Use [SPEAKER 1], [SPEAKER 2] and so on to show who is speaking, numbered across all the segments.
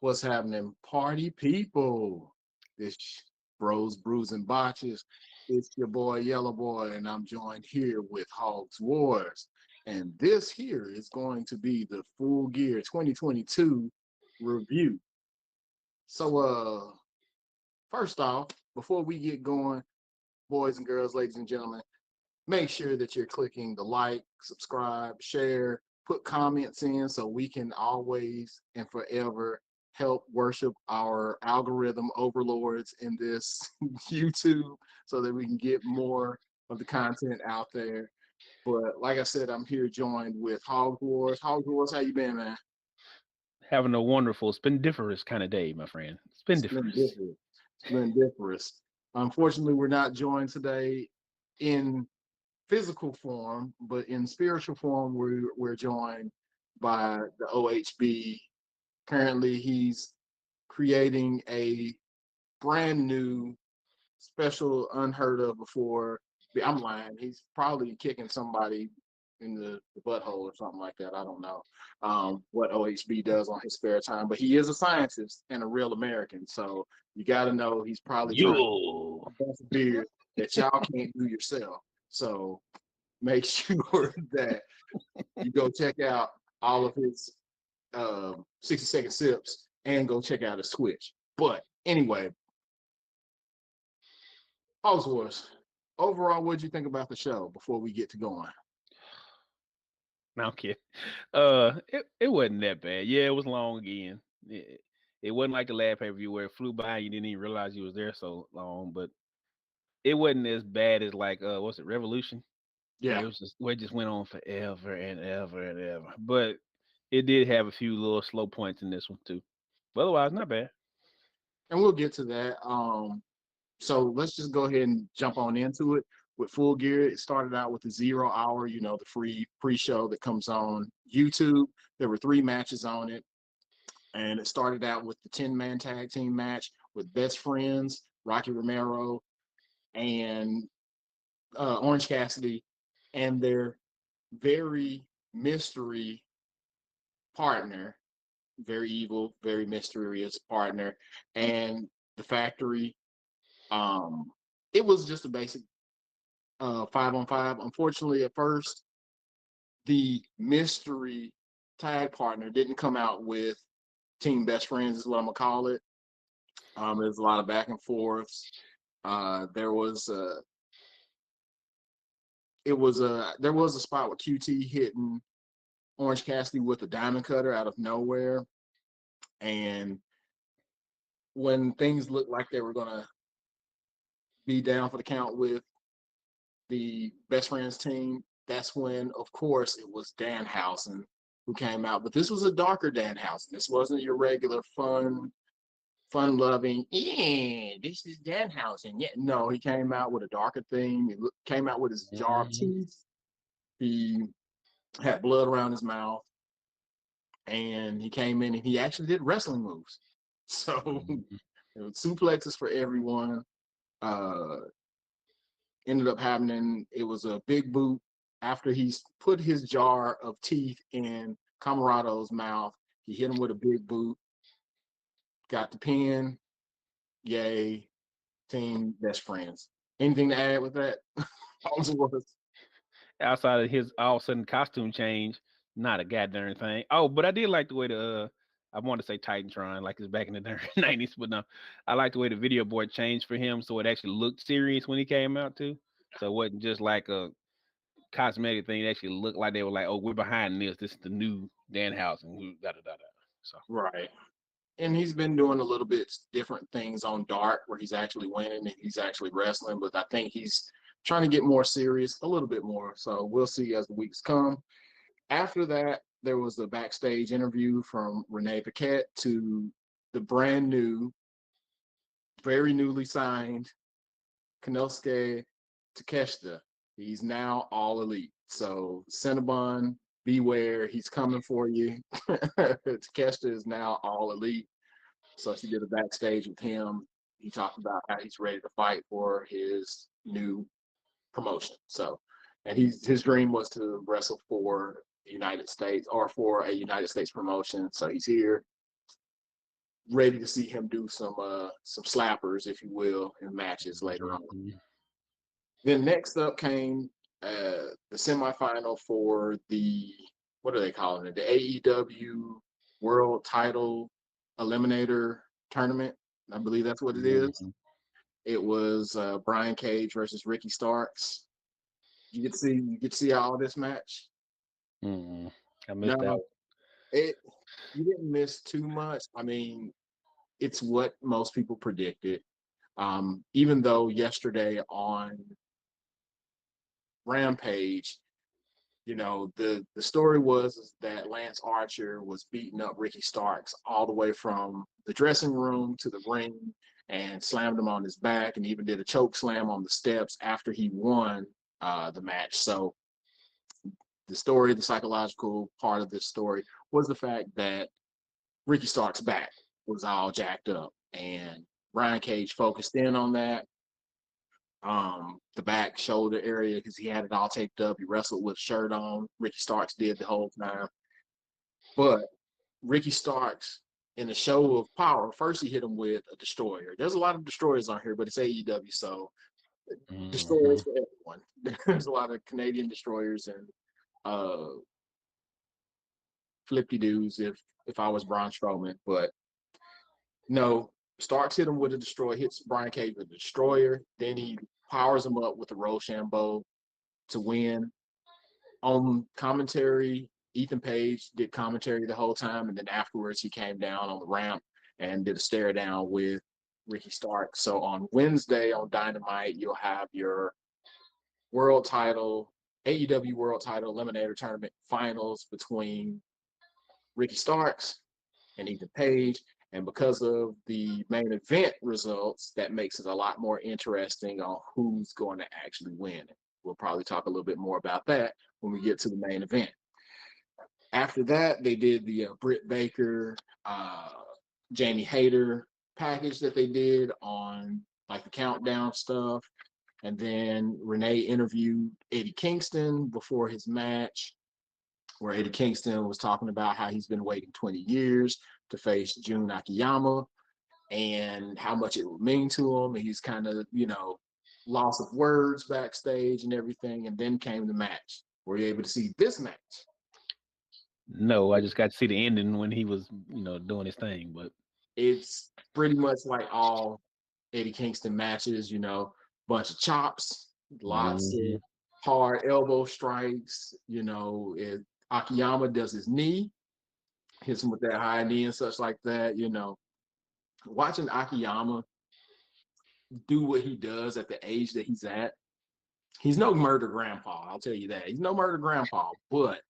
[SPEAKER 1] What's happening, party people? This Bros, Brews, and Botches. It's your boy Yellow Boy, and I'm joined here with Hogs Wars. And this here is going to be the Full Gear 2022 review. So, first off, before we get going, boys and girls, ladies and gentlemen, make sure that you're clicking the like, subscribe, share, put comments in so we can always and forever help worship our algorithm overlords in this YouTube so that we can get more of the content out there. But like I said, I'm here joined with Hog Wars. Hog Wars, how you been, man?
[SPEAKER 2] Having a wonderful splendiferous kind of day, my friend. Splendiferous.
[SPEAKER 1] Splendiferous. Splendiferous. Unfortunately, we're not joined today in physical form, but in spiritual form, we're joined by the OHB. Currently, he's creating a brand new, special, unheard of before. I'm lying. He's probably kicking somebody in the butthole or something like that. I don't know what OHB does on his spare time, but he is a scientist and a real American. So you got to know he's probably trying
[SPEAKER 2] Yo.
[SPEAKER 1] to bust a beer that y'all can't do yourself. So make sure that you go check out all of his 60-second sips and go check out his Switch. But anyway, House Wars. Overall, what did you think about the show before we get to going?
[SPEAKER 2] No, I'm kidding. It wasn't that bad. Yeah, it was long again. It wasn't like the last pay-per-view where it flew by and you didn't even realize you was there so long, but it wasn't as bad as like what's it, Revolution?
[SPEAKER 1] Yeah,
[SPEAKER 2] Where it just went on forever and ever and ever. But it did have a few little slow points in this one too. But otherwise, not bad.
[SPEAKER 1] and we'll get to that. So let's just go ahead and jump on into it with Full Gear. It started out with the 0 hour, the free pre-show that comes on YouTube. There were 3 matches on it, and it started out with the 10-man tag team match with Best Friends, Rocky Romero, and Orange Cassidy, and their very mystery partner, very evil, very mysterious partner, and the factory. Um, it was just a basic 5-on-5. Unfortunately, at first, the mystery tag partner didn't come out with Team Best Friends, is what I'm gonna call it. There's a lot of back and forths. There was there was a spot with QT hitting Orange Cassidy with a diamond cutter out of nowhere, and when things looked like they were gonna be down for the count with the Best Friends team, that's when, of course, it was Danhausen who came out. But this was a darker Danhausen. This wasn't your regular fun-loving, yeah, this is Danhausen. Yeah, no, he came out with a darker theme. Came out with his jar of
[SPEAKER 2] Mhm.
[SPEAKER 1] teeth. He had blood around his mouth, and he came in and he actually did wrestling moves. So
[SPEAKER 2] Mhm.
[SPEAKER 1] it was suplexes for everyone. Uh, Ended up happening. It was a big boot after he put his jar of teeth in Camarado's mouth. He hit him with a big boot, got the pin. Yay, team best friends. Anything to add with that?
[SPEAKER 2] Outside of his all of a sudden costume change, not a goddamn thing. Oh, but I did like the way I want to say Titantron, like it's back in the 90s, but no, I like the way the video board changed for him, so it actually looked serious when he came out too. So it wasn't just like a cosmetic thing. It actually looked like they were like, "Oh, we're behind this. This is the new Danhausen." Da da da da. So
[SPEAKER 1] Right. And he's been doing a little bit different things on Dark where he's actually winning and he's actually wrestling, but I think he's trying to get more serious, a little bit more. So we'll see as the weeks come. After that, there was a backstage interview from Renee Paquette to the brand new, very newly signed Konosuke Takeshita. He's now all elite. So Cinnabon, beware, he's coming for you. Takeshita is now all elite. So she did a backstage with him. He talked about how he's ready to fight for his new promotion. So, and his dream was to wrestle for the United States or for a United States promotion. So he's here. ready to see him do some slappers, if you will, in matches later on.
[SPEAKER 2] Mhm.
[SPEAKER 1] Then next up came the semifinal for the, what are they calling it? The AEW World Title Eliminator Tournament. I believe that's what it is.
[SPEAKER 2] Mhm.
[SPEAKER 1] It was Brian Cage versus Ricky Starks. You get to see all this match.
[SPEAKER 2] Mhm. I missed
[SPEAKER 1] No,
[SPEAKER 2] out.
[SPEAKER 1] it you didn't miss too much. I mean, it's what most people predicted. Even though yesterday on Rampage, the story was that Lance Archer was beating up Ricky Starks all the way from the dressing room to the ring and slammed him on his back and even did a choke slam on the steps after he won the match. So the story, the psychological part of this story was the fact that Ricky Starks' back was all jacked up, and Brian Cage focused in on that. The back shoulder area because he had it all taped up. He wrestled with a shirt on. Ricky Starks did the whole time. But Ricky Starks, in a show of power, first he hit him with a destroyer. There's a lot of destroyers on here, but it's AEW, so destroyers
[SPEAKER 2] Mhm.
[SPEAKER 1] for everyone. There's a lot of Canadian destroyers and uh flippy doos if I was Braun Strowman. But no, Starks hit him with a destroyer, hits Brian Cage with a destroyer, then he powers him up with a Rochambeau to win. On commentary, Ethan Page did commentary the whole time, and then afterwards he came down on the ramp and did a stare down with Ricky Starks. So on Wednesday on Dynamite, you'll have your world title, AEW World Title Eliminator Tournament finals between Ricky Starks and Ethan Page. And because of the main event results, that makes it a lot more interesting on who's going to actually win. We'll probably talk a little bit more about that when we get to the main event. After that, they did the Britt Baker, Jamie Hayter package that they did on like the countdown stuff. And then Renee interviewed Eddie Kingston before his match, where Eddie Kingston was talking about how he's been waiting 20 years to face Jun Akiyama and how much it would mean to him. And he's kind of, loss of words backstage and everything. And then came the match. Were you able to see this match?
[SPEAKER 2] No, I just got to see the ending when he was, doing his thing. But
[SPEAKER 1] It's pretty much like all Eddie Kingston matches, bunch of chops, lots of
[SPEAKER 2] Mhm.
[SPEAKER 1] hard elbow strikes. If Akiyama does his knee, hits him with that high knee and such like that. Watching Akiyama do what he does at the age that he's at, he's no murder grandpa. I'll tell you that. He's no murder grandpa, but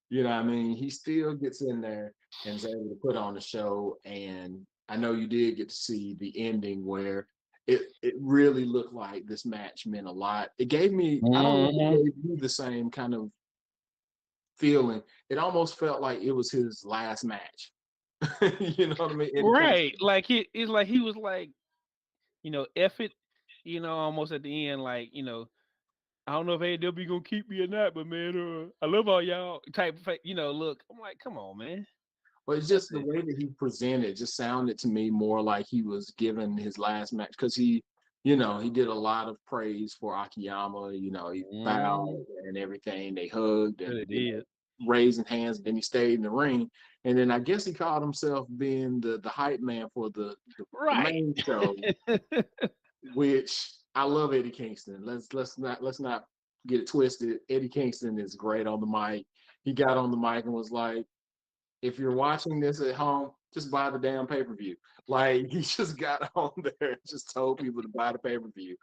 [SPEAKER 1] what I mean? He still gets in there and is able to put on a show. And I know you did get to see the ending where it really looked like this match meant a lot. It gave me, I don't know if it
[SPEAKER 2] Mhm.
[SPEAKER 1] gave you the same kind of feeling. It almost felt like it was his last match. You know what I mean? Eddie
[SPEAKER 2] Right.
[SPEAKER 1] Kingston.
[SPEAKER 2] Like it's like he was like, F it, almost at the end, like, I don't know if AW gonna keep me or not, but man, I love all y'all type of, look. I'm like, come on, man.
[SPEAKER 1] But it's
[SPEAKER 2] That's
[SPEAKER 1] just the
[SPEAKER 2] it.
[SPEAKER 1] way that he presented just sounded to me more like he was giving his last match because he did a lot of praise for Akiyama. He bowed
[SPEAKER 2] Mm,
[SPEAKER 1] and everything. They hugged and
[SPEAKER 2] really did.
[SPEAKER 1] raising hands. And then he stayed in the ring. And then I guess he called himself being the hype man for the
[SPEAKER 2] Right.
[SPEAKER 1] main show, which I love Eddie Kingston. Let's not get it twisted. Eddie Kingston is great on the mic. He got on the mic and was like, if you're watching this at home, just buy the damn pay-per-view. Like he just got on there and just told people to buy the pay-per-view.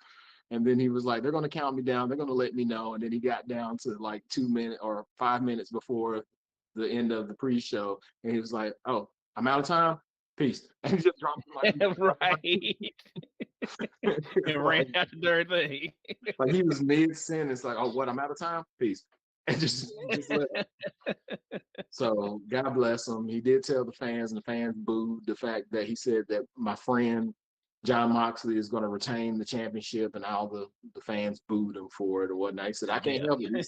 [SPEAKER 1] And then he was like, they're gonna count me down, they're gonna let me know. And then he got down to like 2 minutes or 5 minutes before the end of the pre-show. And he was like, oh, I'm out of time. Peace. And he just dropped
[SPEAKER 2] Right.
[SPEAKER 1] the mic.
[SPEAKER 2] And ran out the darn thing.
[SPEAKER 1] Like he was mid-sentence, like, oh, what, I'm out of time? Peace. And just let. So God bless him. He did tell the fans, and the fans booed the fact that he said that my friend John Moxley is going to retain the championship, and all the fans booed him for it or whatnot. He said, I can't
[SPEAKER 2] Yeah.
[SPEAKER 1] help it.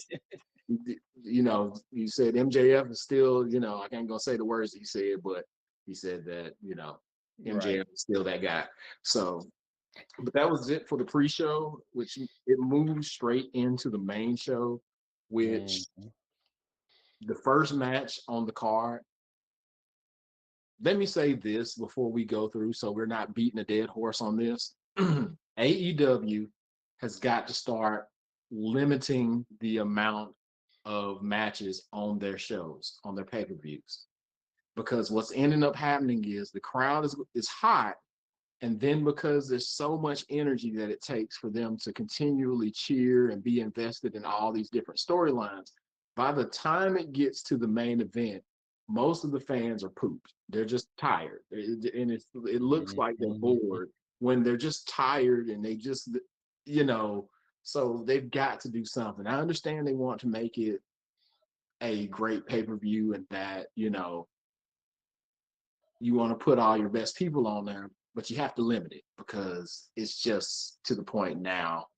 [SPEAKER 1] He said MJF is still, I can't gonna say the words he said, but he said that,
[SPEAKER 2] Right.
[SPEAKER 1] MJF is still that guy. So, but that was it for the pre-show, which it moved straight into the main show, which
[SPEAKER 2] Mhm.
[SPEAKER 1] the first match on the card. Let me say this before we go through, so we're not beating a dead horse on this. AEW has got to start limiting the amount of matches on their shows, on their pay-per-views. Because what's ending up happening is the crowd is hot, and then because there's so much energy that it takes for them to continually cheer and be invested in all these different storylines, by the time it gets to the main event, most of the fans are pooped. They're just tired. And it looks like they're
[SPEAKER 2] Mhm.
[SPEAKER 1] bored when they're just tired and they just, you know, so they've got to do something. I understand they want to make it a great pay-per-view and that, you want to put all your best people on there, but you have to limit it because it's just to the point now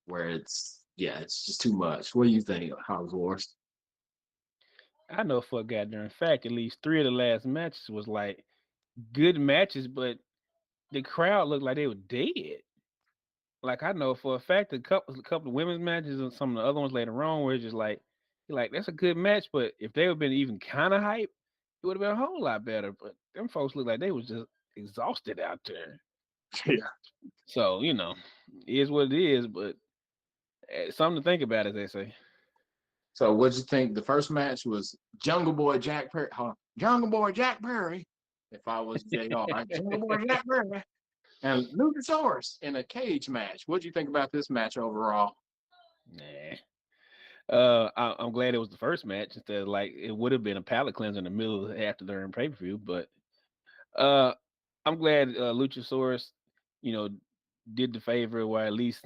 [SPEAKER 1] where it's just too much. What do you think, House Wars?
[SPEAKER 2] I know for a goddamn fact, at least three of the last matches was like good matches, but the crowd looked like they were dead. Like I know for a fact a couple of women's matches and some of the other ones later on where it's just like you're like that's a good match, but if they would have been even kind of hype, it would have been a whole lot better. But them folks look like they was just exhausted out there.
[SPEAKER 1] Yeah.
[SPEAKER 2] So it is what it is. But something to think about, as they say.
[SPEAKER 1] So what'd you think? The first match was Jungle Boy Jack Perry. Jungle Boy Jack Perry. If I was JR, Jungle Boy Jack Perry and Luchasaurus in a cage match. What'd you think about this match overall?
[SPEAKER 2] Nah. I'm glad it was the first match instead of like it would have been a palate cleanser in the middle of after their pay per view. But uh, I'm glad Luchasaurus, you know, did the favor, or at least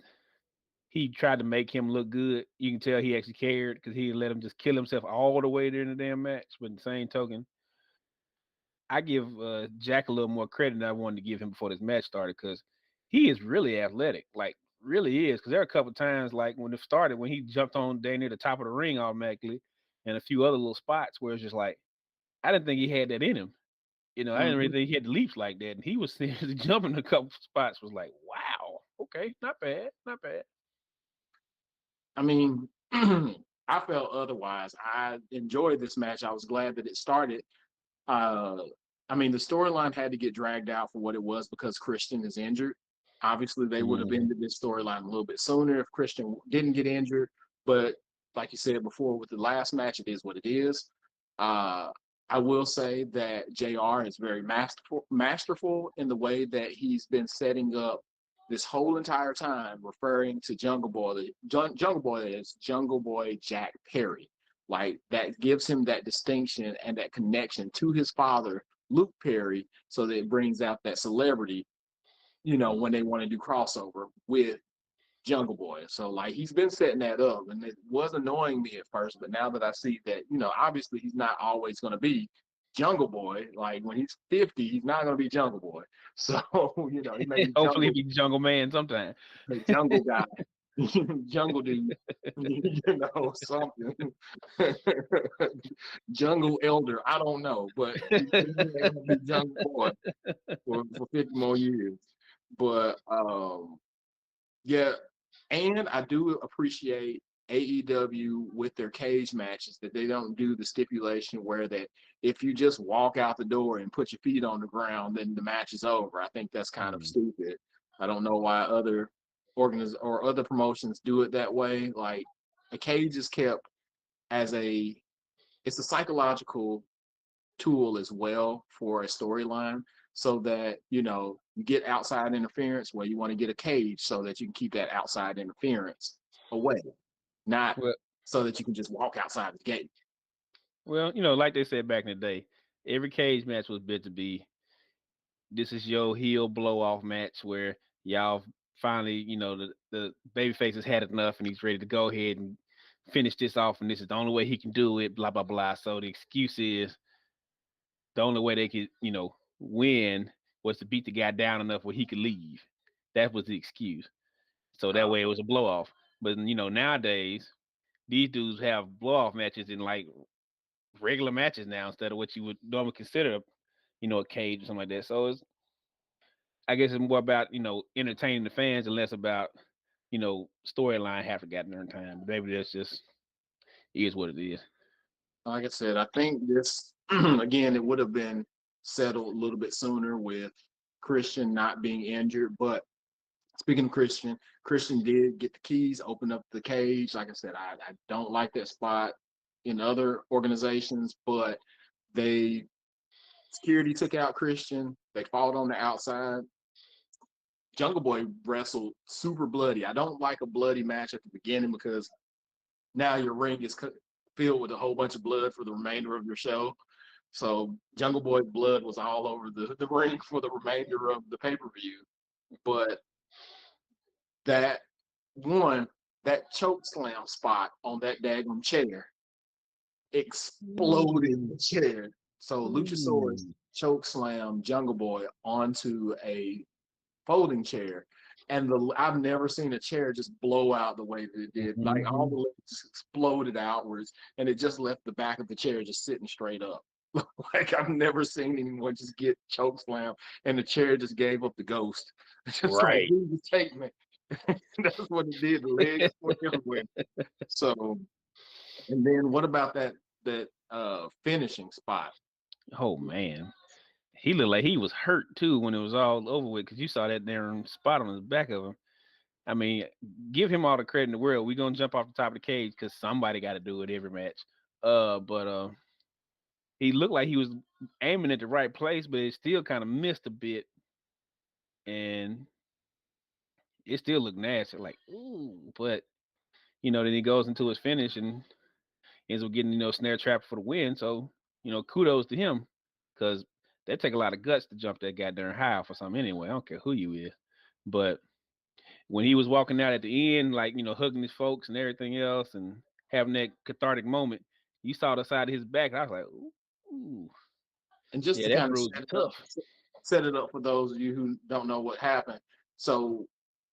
[SPEAKER 2] he tried to make him look good. You can tell he actually cared because he let him just kill himself all the way during the damn match. But in the same token, I give Jack a little more credit than I wanted to give him before this match started because he is really athletic, like really is. Because there are a couple times, like when it started, when he jumped on down near the top of the ring automatically, and a few other little spots where it's just like I didn't think he had that in him. I didn't really
[SPEAKER 1] Mhm.
[SPEAKER 2] think he had the leaps like that, and he was seriously jumping a couple spots. Was like, wow, okay, not bad, not bad.
[SPEAKER 1] I mean, I felt otherwise. I enjoyed this match. I was glad that it started. Uh, I mean, the storyline had to get dragged out for what it was because Christian is injured. Obviously, they would have
[SPEAKER 2] Mhm.
[SPEAKER 1] ended this storyline a little bit sooner if Christian didn't get injured. But like you said before, with the last match, it is what it is. Uh, I will say that JR is very masterful in the way that he's been setting up this whole entire time, referring to Jungle Boy, Jungle Boy as Jungle Boy Jack Perry. Like that gives him that distinction and that connection to his father, Luke Perry, so that it brings out that celebrity, when they want to do crossover with Jungle Boy. So like he's been setting that up, and it was annoying me at first, but now that I see that, obviously he's not always going to be Jungle Boy. Like when he's 50, he's not going to be Jungle Boy. So he may be
[SPEAKER 2] Hopefully, he be Jungle Man sometime.
[SPEAKER 1] Jungle guy, Jungle dude, something. Jungle elder. I don't know, but he's definitely going to be Jungle Boy for 50 more years. But yeah, and I do appreciate AEW with their cage matches that they don't do the stipulation where that if you just walk out the door and put your feet on the ground, then the match is over. I think that's kind of
[SPEAKER 2] Mm.
[SPEAKER 1] stupid. I don't know why other other promotions do it that way. Like a cage is kept as it's a psychological tool as well for a storyline so that you get outside interference where you want to get a cage so that you can keep that outside interference away, not
[SPEAKER 2] Well,
[SPEAKER 1] so that you can just walk outside the gate.
[SPEAKER 2] like they said back in the day, every cage match was meant to be this is your heel blow off match where y'all finally, the baby face has had enough and he's ready to go ahead and finish this off, and this is the only way he can do it, blah blah blah. So the excuse is the only way they could, win was to beat the guy down enough where he could leave. That was the excuse. So that
[SPEAKER 1] Uh,
[SPEAKER 2] way it was a blow off. But nowadays, these dudes have blow off matches in like regular matches now instead of what you would normally consider a cage or something like that. So I guess it's more about entertaining the fans and less about storyline half a goddamn time. But maybe that's just is what it is.
[SPEAKER 1] Like I said, I think this again it would have been settled a little bit sooner with Christian not being injured. But speaking of Christian, Christian did get the keys, open up the cage. Like I said, I don't like that spot in other organizations, but they security took out Christian. They fought on the outside. Jungle Boy wrestled super bloody. I don't like a bloody match at the beginning because now your ring is filled with a whole bunch of blood for the remainder of your show. So Jungle Boy blood was all over the ring for the remainder of the pay-per-view. But that one, that choke slam spot on that daggum chair exploded
[SPEAKER 2] Ooh.
[SPEAKER 1] the chair. So Luchasaurus
[SPEAKER 2] Ooh.
[SPEAKER 1] choke slam Jungle Boy onto a folding chair. And I've never seen a chair just blow out the way that it did. Like all the
[SPEAKER 2] Mhm.
[SPEAKER 1] legs just exploded outwards, and it just left the back of the chair just sitting straight up. Like I've never seen anyone just get choke slam, and the chair just gave up the ghost. Just like,
[SPEAKER 2] Right.
[SPEAKER 1] dude, just take me. That's what it did. The legs went everywhere. So, and then what about that finishing spot?
[SPEAKER 2] Oh man, he looked like he was hurt too when it was all over with because you saw that damn spot on the back of him. I mean, give him all the credit in the world. We gonna jump off the top of the cage because somebody got to do it every match. But he looked like he was aiming at the right place, but it still kind of missed a bit, and it still looked nasty. Like, ooh, but then he goes into his finish and ends up getting snare trap for the win. So kudos to him because that take a lot of guts to jump that goddamn high for something anyway. I don't care who you is, but when he was walking out at the end, like hugging his folks and everything else, and having that cathartic moment, you saw the side of his back. And I was like, ooh,
[SPEAKER 1] And just
[SPEAKER 2] yeah,
[SPEAKER 1] to
[SPEAKER 2] that
[SPEAKER 1] kind of
[SPEAKER 2] bruise is tough.
[SPEAKER 1] set it up for those of you who don't know what happened. So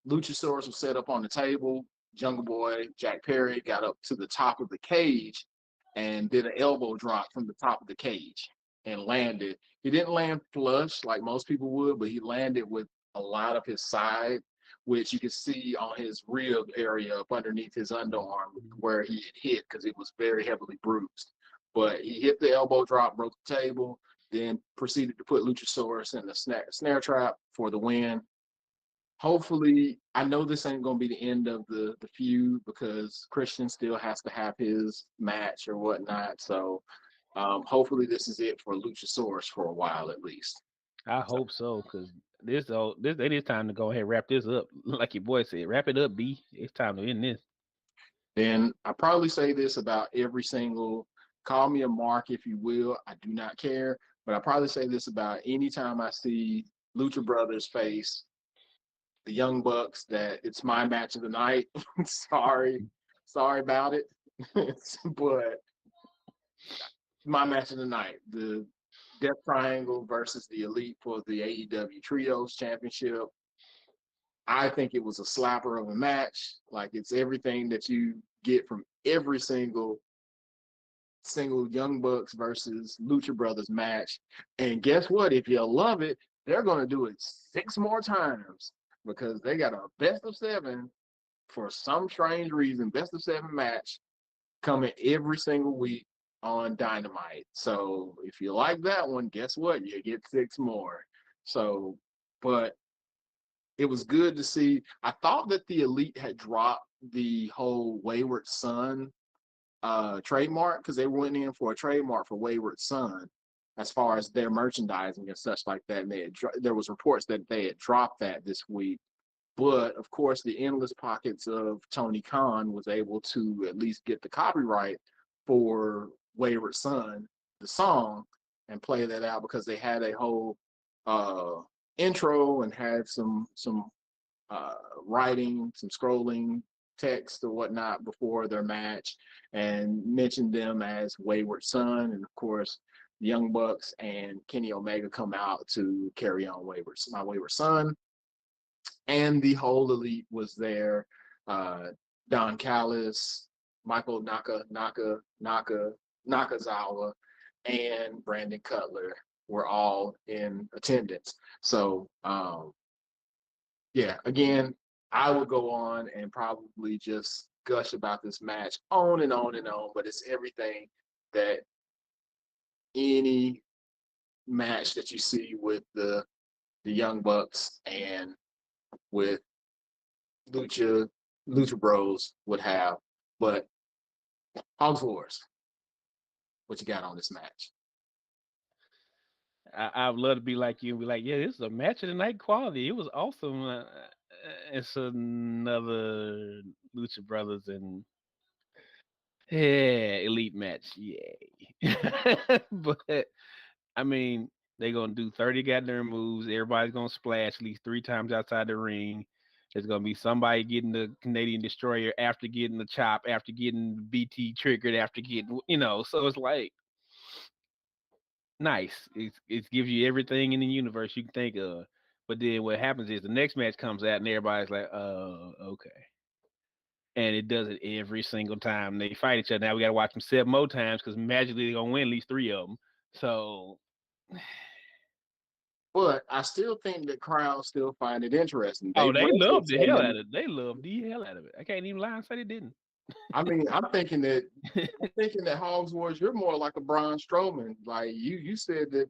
[SPEAKER 1] Luchasaurus was set up on the table. Jungle Boy, Jack Perry got up to the top of the cage and did an elbow drop from the top of the cage and landed. He didn't land flush like most people would, but he landed with a lot of his side, which you can see on his rib area up underneath his underarm where he had hit because it was very heavily bruised. But he hit the elbow drop, broke the table, then proceeded to put Luchasaurus in the snare trap for the win. Hopefully, I know this ain't going to be the end of the feud because Christian still has to have his match or whatnot. So hopefully, this is it for Luchasaurus for a while at least.
[SPEAKER 2] I
[SPEAKER 1] So
[SPEAKER 2] hope so, because this it is time to go ahead and wrap this up. Like your boy said, wrap it up, B. It's time to end this.
[SPEAKER 1] then I probably say this about every single. Call me a mark if you will. I do not care, but I probably say this about any time I see Lucha Brothers face the Young Bucks that it's my match of the night. sorry, sorry about it, but my match of the night, the Death Triangle versus the Elite for the AEW Trios Championship. I think it was a slapper of a match. Like it's everything that you get from every single Young Bucks versus Lucha Brothers match. And guess what? If you love it, they're going to do it 6 more times because they got a best of 7 for some strange reason. Best of 7 match coming every single week on Dynamite. So if you like that one, guess what? You get 6 more. So, but it was good to see. I thought that the Elite had dropped the whole Wayward Son trademark because they went in for a trademark for Wayward Son as far as their merchandising and such like that. And there was reports that they had dropped that this week. But of course, the endless pockets of Tony Khan was able to at least get the copyright for Wayward Son, the song, and play that out because they had a whole uh, intro and had some uh, writing, some scrolling text or whatnot before their match, and mentioned them as Wayward Son, and of course. The Young Bucks and Kenny Omega come out to carry on my Wayward Son, and the whole elite was there. Uh, Don Callis, Michael Nakazawa, and Brandon Cutler. were all in attendance. So yeah, again, I would go on and probably just gush about this match on and on and on, but it's everything that any match that you see with the Young Bucks and with Lucha Lucha Bros would have. But Hogs Wars, what you got on this match?
[SPEAKER 2] I would love to be like you and be like, yeah, this is a match of the night quality. It was awesome. It's another Lucha Brothers and yeah, elite match. Yay. But I mean, they're gonna do 30 goddamn moves. Everybody's gonna splash at least 3 times outside the ring. There's gonna be somebody getting the Canadian Destroyer after getting the chop, after getting the BT triggered, after getting, so it's like nice. It gives you everything in the universe you can think of. But then what happens is the next match comes out and everybody's like, oh, okay. And it does it every single time they fight each other. Now we got to watch them 7 more times because magically they're gonna win at least 3 of them. So,
[SPEAKER 1] But I still think that crowds still find it interesting. They
[SPEAKER 2] oh, they
[SPEAKER 1] wrestled
[SPEAKER 2] love the
[SPEAKER 1] so
[SPEAKER 2] hell out
[SPEAKER 1] many.
[SPEAKER 2] of it. They love the hell out of it. I can't even lie and say they didn't.
[SPEAKER 1] I mean, I'm thinking that Hogs Wars, you're more like a Braun Strowman. Like you said that,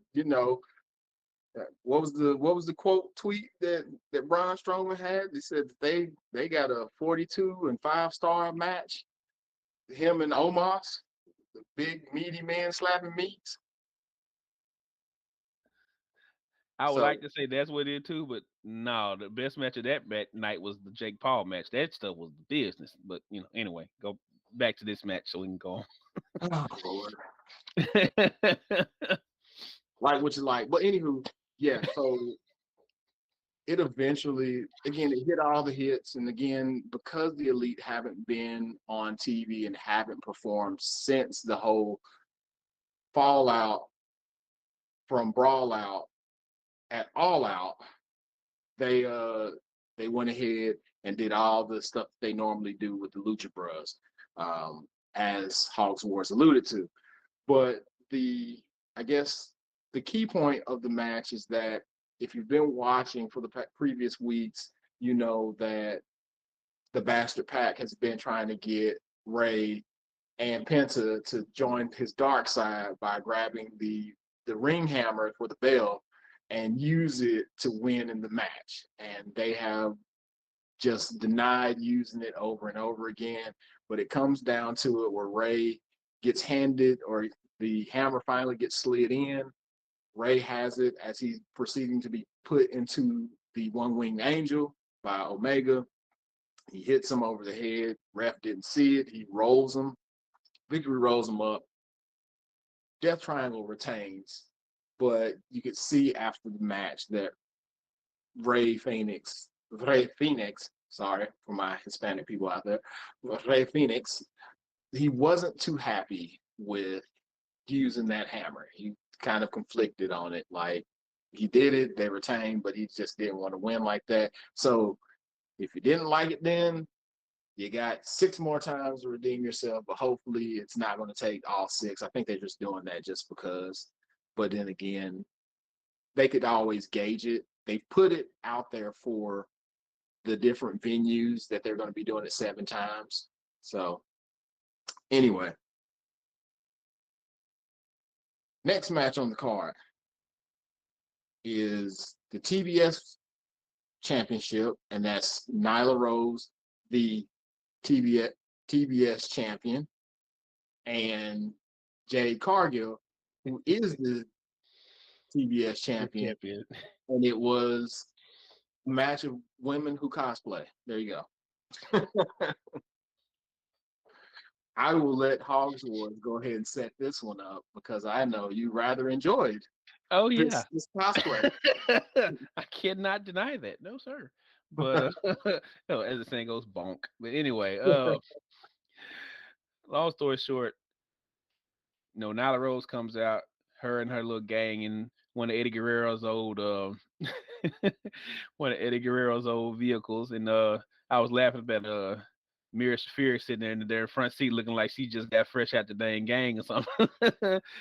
[SPEAKER 1] what was the quote tweet that Braun Strowman had? They said that they got a 42 and 5-star match. Him and Omos, the big meaty man slapping meats.
[SPEAKER 2] I would
[SPEAKER 1] So
[SPEAKER 2] like to say that's what it is too, but no, the best match of that night was the Jake Paul match. That stuff was business. But anyway, go back to this match so we can go
[SPEAKER 1] oh Lord.
[SPEAKER 2] on.
[SPEAKER 1] Like what you like. But anywho, yeah, so it eventually, again, it hit all the hits. And again, because the Elite haven't been on TV and haven't performed since the whole fallout from Brawl Out at All Out, they went ahead and did all the stuff they normally do with the Lucha Bros, as Hogs Wars alluded to. But I guess the key point of the match is that if you've been watching for the previous weeks, you know that the Bastard Pack has been trying to get Ray and Penta to join his dark side by grabbing the ring hammer for the bell and use it to win in the match. And they have just denied using it over and over again. But it comes down to it where Ray gets handed, or the hammer finally gets slid in. Ray has it as he's proceeding to be put into the one-winged angel by Omega. He hits him over the head. Ref didn't see it. He rolls him. Victory rolls him up. Death Triangle retains, but you could see after the match that Ray Phoenix, sorry for my Hispanic people out there, Ray Phoenix, he wasn't too happy with using that hammer. He kind of conflicted on it. Like, he did it, they retained, but he just didn't want to win like that. So if you didn't like it then, you got 6 more times to redeem yourself, but hopefully it's not going to take all 6. I think they're just doing that just because. But then again, they could always gauge it. They put it out there for the different venues that they're going to be doing it 7 times. So anyway, next match on the card is the TBS Championship, and that's Nyla Rose, the TBS champion, and Jade Cargill, who is the TBS
[SPEAKER 2] The
[SPEAKER 1] champion.
[SPEAKER 2] champion.
[SPEAKER 1] And it was a match of women who cosplay. There you go. I will let Hogs Wars go ahead and set this one up because I know you rather enjoyed
[SPEAKER 2] Oh yeah.
[SPEAKER 1] this cosplay.
[SPEAKER 2] I cannot deny that. No, sir. But as the saying goes, bonk. But anyway, long story short, Nyla Rose comes out, her and her little gang in one of Eddie Guerrero's old one of Eddie Guerrero's old vehicles, and I was laughing at Mira Shafir sitting there in their front seat looking like she just got fresh out the dang gang or something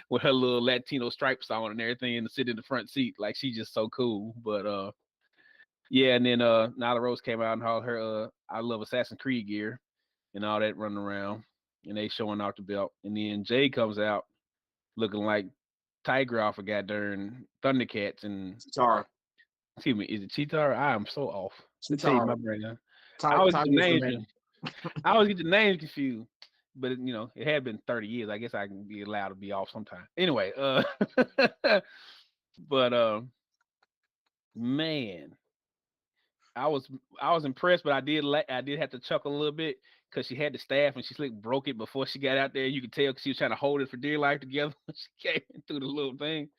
[SPEAKER 2] with her little Latino stripes on and everything and sit in the front seat like she's just so cool. But yeah, and then Nyla Rose came out and all her I Love Assassin's Creed gear and all that running around and they showing off the belt. And then Jay comes out looking like Tiger off of goddamn Thundercats and
[SPEAKER 1] Chitara.
[SPEAKER 2] excuse me, is it Cheetah? I am so off. I tell you my
[SPEAKER 1] Chitara.
[SPEAKER 2] brain now. I always get the
[SPEAKER 1] Tiger's the
[SPEAKER 2] names.
[SPEAKER 1] man.
[SPEAKER 2] I always get the names confused. But it had been 30 years. I guess I can be allowed to be off sometime. Anyway, but man, I was impressed, but I did have to chuckle a little bit because she had the staff and she broke it before she got out there. You could tell because she was trying to hold it for dear life together when she came through the little thing.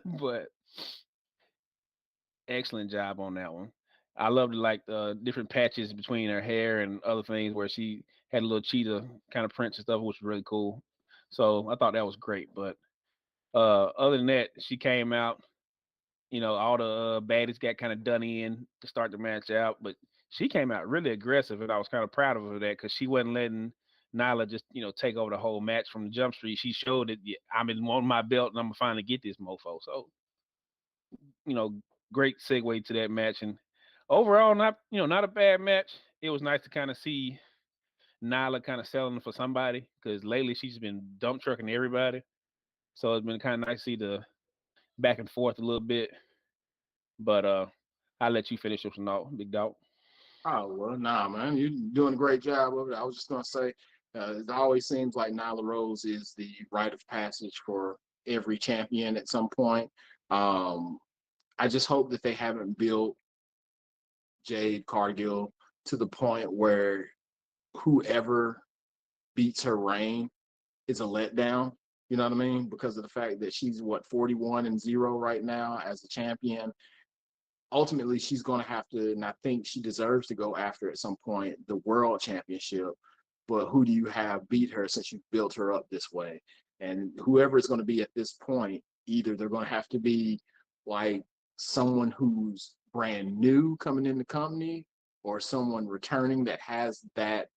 [SPEAKER 2] But excellent job on that one. I loved like the different patches between her hair and other things where she had a little cheetah kind of prints and stuff, which was really cool. So I thought that was great. But other than that, she came out. All the baddies got kind of done in to start the match out, but she came out really aggressive, and I was kind of proud of her for that because she wasn't letting Nyla just take over the whole match from the jump street. She showed that I'm in on my belt and I'm gonna finally get this mofo. So great segue to that match, and overall, not a bad match. It was nice to kind of see Nyla kind of selling for somebody because lately she's been dump trucking everybody. So it's been kind of nice to see the back and forth a little bit. But I'll let you finish this one, big dog.
[SPEAKER 1] Oh well, nah, man, you're doing a great job of it. I was just gonna say, it always seems like Nyla Rose is the rite of passage for every champion at some point. Um, I just hope that they haven't built Jade Cargill to the point where whoever beats her reign is a letdown. You know what I mean? Because of the fact that she's 41-0 right now as a champion. Ultimately, she's going to have to, and I think she deserves to go after at some point the world championship. But who do you have beat her since you built her up this way? And whoever is going to be at this point, either they're going to have to be like someone who's brand new coming in the company or someone returning that has that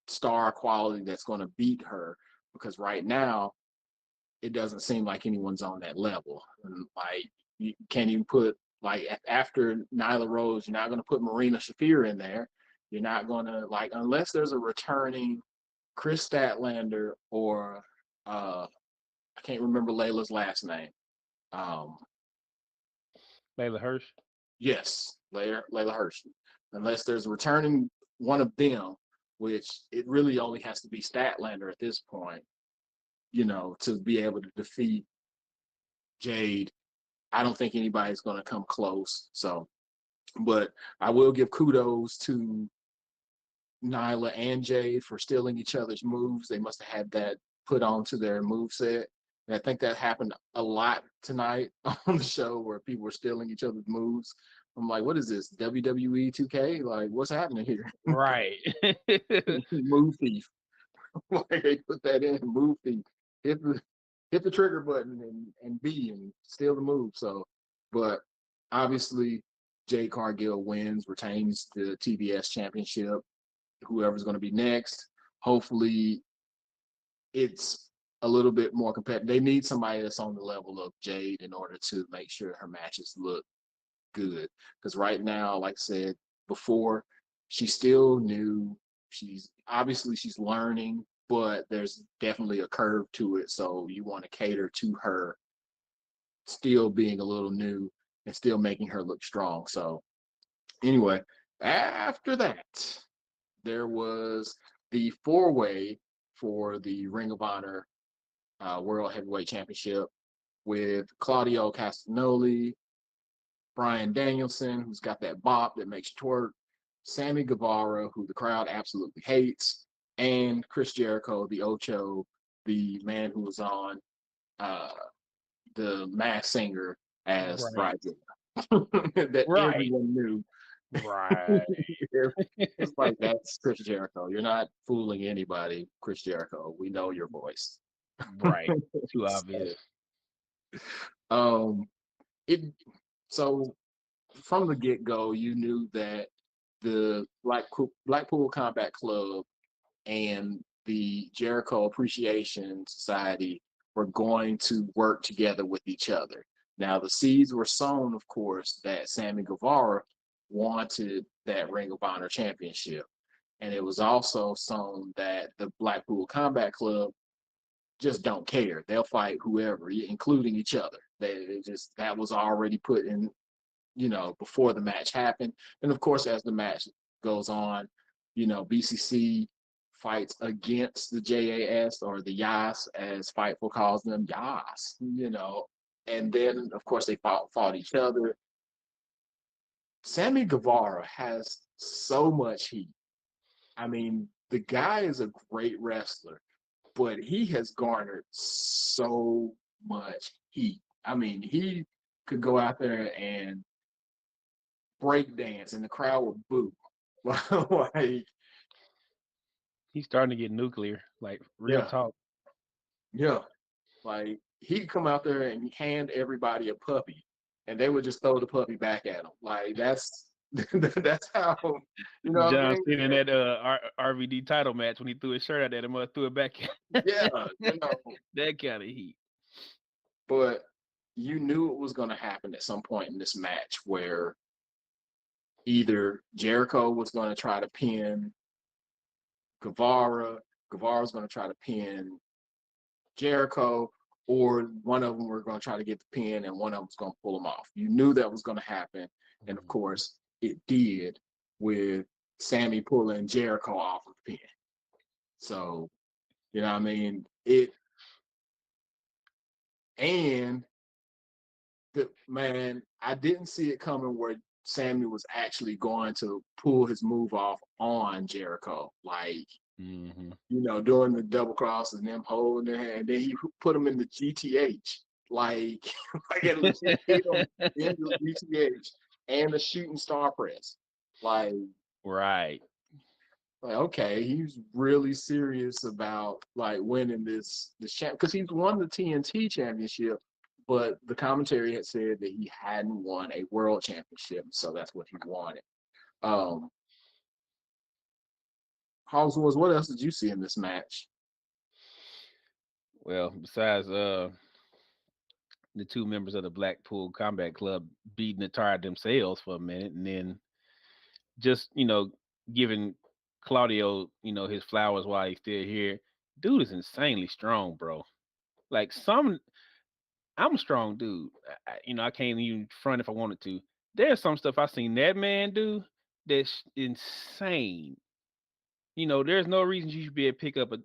[SPEAKER 1] star quality that's going to beat her. Because right now, it doesn't seem like anyone's on that level. And like, you can't even put like after Nyla Rose, you're not going to put Marina Shafir in there. You're not going to like unless there's a returning Chris Statlander or I can't remember Layla's last name. Um,
[SPEAKER 2] Layla Hirsch.
[SPEAKER 1] yes, Layla Hirsch. Unless there's a returning one of them, which it really only has to be Statlander at this point, to be able to defeat Jade. I don't think anybody's going to come close. So, but I will give kudos to Nyla and Jade for stealing each other's moves. They must have had that put onto their move set. And I think that happened a lot tonight on the show where people were stealing each other's moves. I'm like, what is this? WWE 2K? Like, what's happening here?
[SPEAKER 2] Right.
[SPEAKER 1] Move thief. Like they put that in, move thief. Hit the trigger button and B and steal the move. So, but obviously, Jade Cargill wins, retains the TBS Championship. Whoever's going to be next, hopefully, it's a little bit more competitive. They need somebody that's on the level of Jade in order to make sure her matches look good. Because right now, like I said before, she's still new. She's learning, but there's definitely a curve to it. So you want to cater to her still being a little new and still making her look strong. So anyway, after that, there was the four-way for the Ring of Honor World Heavyweight Championship with Claudio Castagnoli, Bryan Danielson, who's got that bop that makes you twerk, Sammy Guevara, who the crowd absolutely hates, and Chris Jericho, the Ocho, the man who was on the Masked Singer as
[SPEAKER 2] Right.
[SPEAKER 1] Bridezilla that
[SPEAKER 2] Right.
[SPEAKER 1] everyone knew.
[SPEAKER 2] Right.
[SPEAKER 1] It's like that's Chris Jericho. You're not fooling anybody, Chris Jericho. We know your voice.
[SPEAKER 2] Right. Too obvious.
[SPEAKER 1] um, it so from the get go, you knew that the Blackpool Combat Club and the Jericho Appreciation Society were going to work together with each other. Now, the seeds were sown, of course, that Sammy Guevara wanted that Ring of Honor championship. And it was also sown that the Blackpool Combat Club just don't care. They'll fight whoever, including each other. They just, that was already put in, before the match happened. And of course, as the match goes on, BCC fights against the JAS, or the Yas, as Fightful calls them, Yas, and then of course they fought each other. Sammy Guevara has so much heat. I mean, the guy is a great wrestler, but he has garnered so much heat. I mean, he could go out there and break dance and the crowd would boo. Like,
[SPEAKER 2] He's starting to get nuclear, like real
[SPEAKER 1] yeah,
[SPEAKER 2] talk.
[SPEAKER 1] yeah. Like, he'd come out there and hand everybody a puppy and they would just throw the puppy back at him. Like, that's that's how, you know what I
[SPEAKER 2] John
[SPEAKER 1] mean?
[SPEAKER 2] Cena in that RVD title match when he threw his shirt out there, the mother threw it back.
[SPEAKER 1] Yeah,
[SPEAKER 2] That kind of heat.
[SPEAKER 1] but you knew it was going to happen at some point in this match where either Jericho was going to try to pin Guevara, Guevara was going to try to pin Jericho, or one of them were going to try to get the pin and one of them was going to pull them off. You knew that was going to happen. And of course, it did, with Sammy pulling Jericho off of the pin. So, you know what I mean? And man, I didn't see it coming where Sammy was actually going to pull his move off on Jericho. Like, doing the double cross and them holding their hand. And then he put him in the GTH. Like, like it legit hit him in the GTH and the shooting star press. Like,
[SPEAKER 2] Right.
[SPEAKER 1] okay, he's really serious about like winning this champ, because he's won the TNT championship, but the commentary had said that he hadn't won a world championship, so that's what he wanted. Um, what else did you see in this match?
[SPEAKER 2] Well, besides the two members of the Blackpool Combat Club beating the tar out themselves for a minute, and then just giving Claudio his flowers while he's still here. Dude is insanely strong, bro. Like, I'm a strong dude. I can't even front if I wanted to. There's some stuff I seen that man do that's insane. There's no reason you should be able to pick up a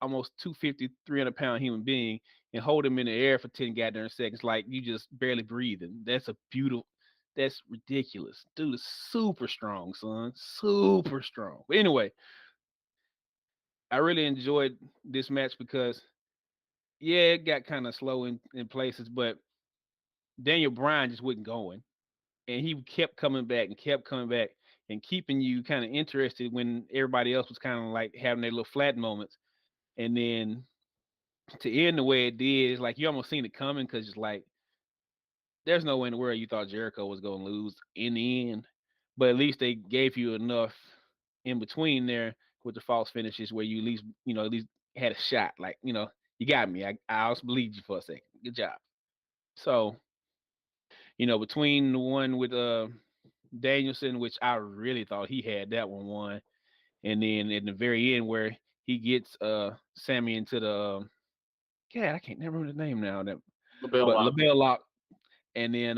[SPEAKER 2] almost 250, 300-pound human being and hold him in the air for 10 goddamn seconds like you just barely breathing. That's ridiculous. Dude is super strong, son. Super strong. But anyway, I really enjoyed this match because, yeah, it got kind of slow in places, but Daniel Bryan just wasn't going. And he kept coming back and kept coming back and keeping you kind of interested when everybody else was kind of like having their little flat moments. And then to end the way it did, it's like you almost seen it coming, because it's like there's no way in the world you thought Jericho was going to lose in the end. But at least they gave you enough in between there with the false finishes where you at least had a shot. Like, you got me. I also believed you for a second. Good job. So, between the one with Danielson, which I really thought he had that one won, and then in the very end where he gets Sammy into the God, I can't never remember the name now. But LaBelle Lock, and then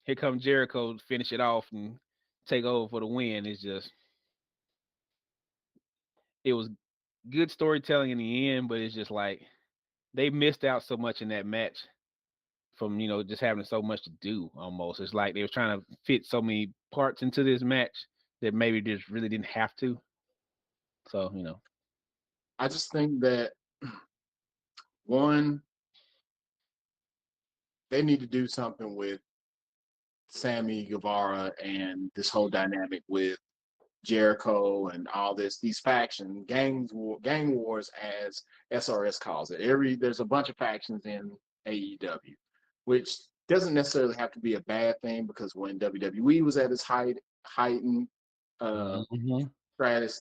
[SPEAKER 2] here comes Jericho to finish it off and take over for the win. It was good storytelling in the end, but it's just like they missed out so much in that match from just having so much to do. Almost, it's like they were trying to fit so many parts into this match that maybe just really didn't have to. So
[SPEAKER 1] I just think that one, they need to do something with Sammy Guevara and this whole dynamic with Jericho and all these factions, gang wars, as SRS calls it. There's a bunch of factions in AEW, which doesn't necessarily have to be a bad thing, because when WWE was at its heightened
[SPEAKER 2] Mhm.
[SPEAKER 1] status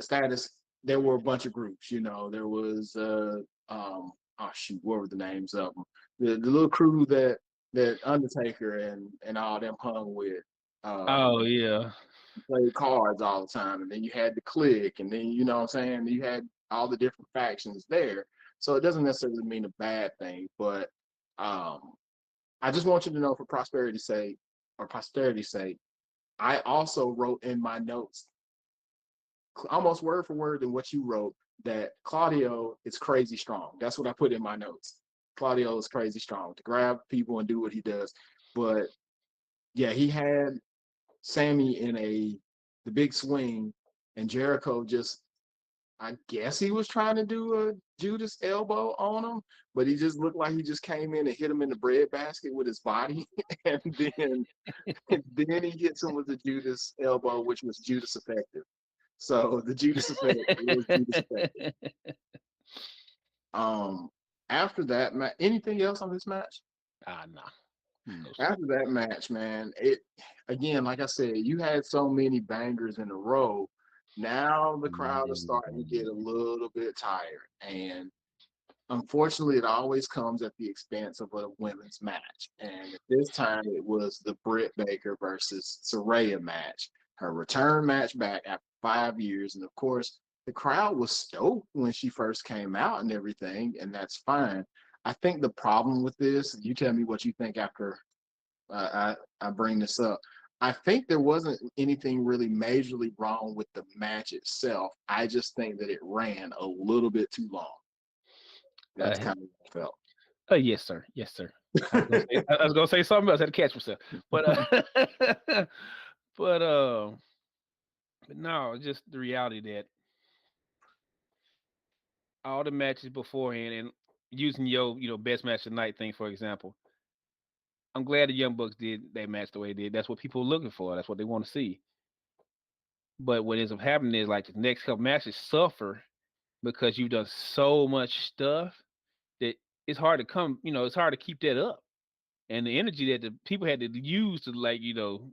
[SPEAKER 1] status. There were a bunch of groups. There was oh shoot, what were the names of them? The little crew that Undertaker and all them hung with.
[SPEAKER 2] Oh yeah.
[SPEAKER 1] Played cards all the time, and then you had the clique, and then you know what I'm saying, you had all the different factions there. So it doesn't necessarily mean a bad thing, but um, I just want you to know, for prosperity's sake, or posterity's sake, I also wrote in my notes, almost word for word than what you wrote, that Claudio is crazy strong. That's what I put in my notes. Claudio is crazy strong to grab people and do what he does. But yeah, he had Sammy in the big swing, and Jericho just, I guess he was trying to do a Judas elbow on him, but he just looked like he just came in and hit him in the breadbasket with his body, and then he hits him with the Judas elbow, which was Judas effective. So the Judas effect was Judas effective. Um, After that, anything else on this match?
[SPEAKER 2] No. No, sir.
[SPEAKER 1] After that match, man, it again, like I said, you had so many bangers in a row. Now the crowd is starting to get a little bit tired, and unfortunately, it always comes at the expense of a women's match. And at this time, it was the Britt Baker versus Saraya match, her return match back after 5 years. And of course, the crowd was stoked when she first came out and everything, and that's fine. I think the problem with this, you tell me what you think after I bring this up. I think there wasn't anything really majorly wrong with the match itself. I just think that it ran a little bit too long. That's
[SPEAKER 2] Uh,
[SPEAKER 1] kind of what I felt.
[SPEAKER 2] yes, sir. Yes, sir. I was gonna say something else. I had to catch myself. But but uh, but no, just the reality that all the matches beforehand and using your best match of the night thing for example. I'm glad the Young Bucks did that match the way they did. That's what people are looking for. That's what they want to see. But what ends up happening is like the next couple matches suffer because you've done so much stuff that it's hard to come. It's hard to keep that up. And the energy that the people had to use to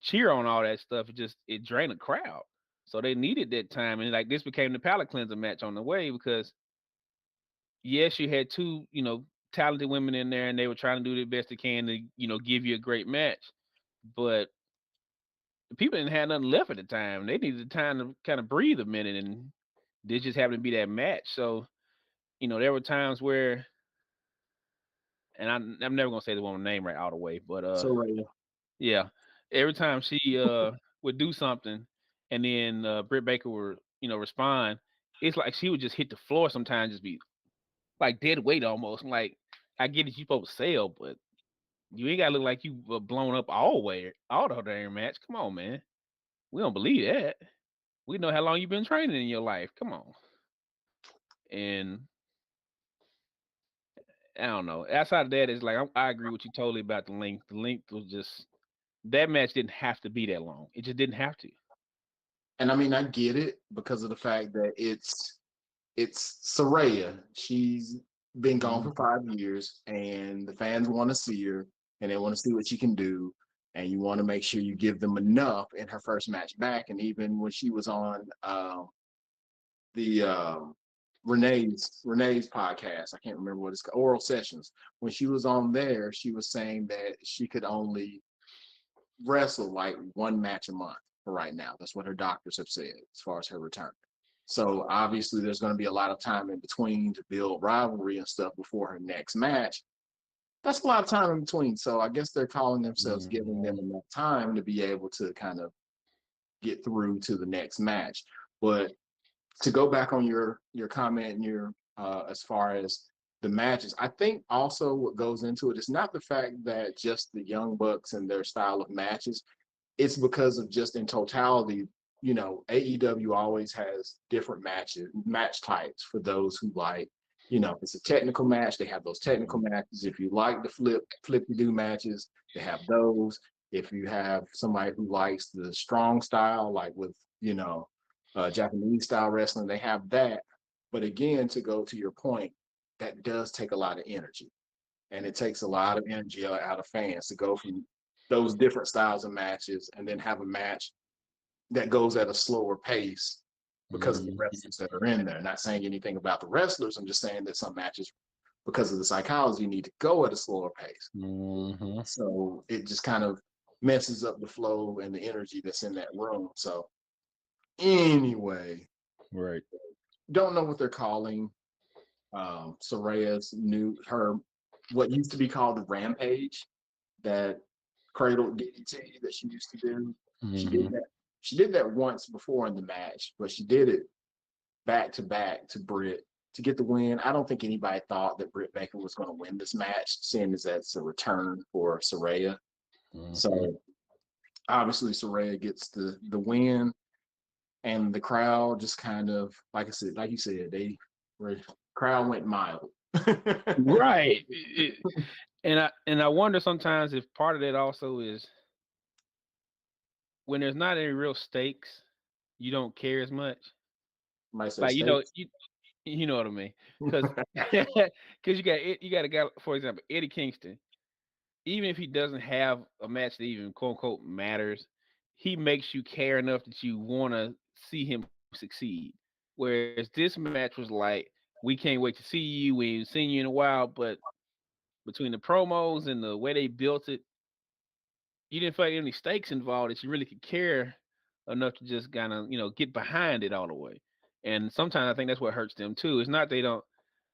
[SPEAKER 2] cheer on all that stuff, it drained the crowd. So they needed that time, and like this became the palate cleanser match on the way because yes, you had two talented women in there, and they were trying to do the best they can to give you a great match, but the people didn't have nothing left at the time. They needed the time to kind of breathe a minute, and this just happened to be that match. So there were times where, and I'm never gonna say the woman's name right all the way, but
[SPEAKER 1] Soraya.
[SPEAKER 2] yeah. Every time she would do something and then Britt Baker would, respond, it's like she would just hit the floor sometimes, just be like dead weight almost. I'm like, I get it, you supposed to sell, but you ain't gotta look like you were blown up all the damn match. Come on, man. We don't believe that. We know how long you've been training in your life. Come on. And I don't know. Outside of that, it's like I agree with you totally about the length. The length was just that match didn't have to be that long. It just didn't have to.
[SPEAKER 1] And I mean, I get it because of the fact that it's Soraya. She's been gone for
[SPEAKER 2] Mhm.
[SPEAKER 1] 5 years, and the fans want to see her, and they want to see what she can do. And you want to make sure you give them enough in her first match back. And even when she was on the Renee's podcast, I can't remember what it's called, Oral Sessions. When she was on there, she was saying that she could only wrestle like one match a month for right now. That's what her doctors have said as far as her return. So obviously, there's going to be a lot of time in between to build rivalry and stuff before her next match. That's a lot of time in between. So I guess they're calling themselves giving them
[SPEAKER 2] Mhm.
[SPEAKER 1] enough time to be able to kind of get through to the next match. But to go back on your comment and your as far as the matches, I think also what goes into it is not the fact that just the Young Bucks and their style of matches, it's because of just in totality, AEW always has different match types for those who like, if it's a technical match, they have those technical
[SPEAKER 2] Mhm.
[SPEAKER 1] matches. If you like the flip you do matches, they have those. If you have somebody who likes the strong style, like with, Japanese style wrestling, they have that. But again, to go to your point, that does take a lot of energy, and it takes a lot of energy out of fans to go from those different styles of matches and then have a match that goes at a slower pace because of the
[SPEAKER 2] Mhm.
[SPEAKER 1] wrestlers that are in there. Not saying anything about the wrestlers. I'm just saying that some matches, because of the psychology, need to go at a slower pace.
[SPEAKER 2] Mhm.
[SPEAKER 1] So it just kind of messes up the flow and the energy that's in that room. So anyway,
[SPEAKER 2] Right.
[SPEAKER 1] don't know what they're calling Soraya's what used to be called the Rampage, that cradle DDT that she used to do. She did
[SPEAKER 2] Mhm.
[SPEAKER 1] that. She did that once before in the match, but she did it back to Britt to get the win. I don't think anybody thought that Britt Baker was going to win this match, seeing as that's a return for Saraya.
[SPEAKER 2] Mhm.
[SPEAKER 1] So obviously Saraya gets the win, and the crowd just kind of, like you said, crowd went mild.
[SPEAKER 2] Right. And I wonder sometimes if part of that also is when there's not any real stakes, you don't care as much.
[SPEAKER 1] Might say
[SPEAKER 2] Like
[SPEAKER 1] states.
[SPEAKER 2] you know what I mean? Because you got a guy, for example, Eddie Kingston. Even if he doesn't have a match that even quote unquote matters, he makes you care enough that you want to see him succeed. Whereas this match was like, we can't wait to see you. We ain't seen you in a while, but between the promos and the way they built it, you didn't feel like any stakes involved that you really could care enough to just kind of get behind it all the way. And sometimes I think that's what hurts them too. It's not they don't,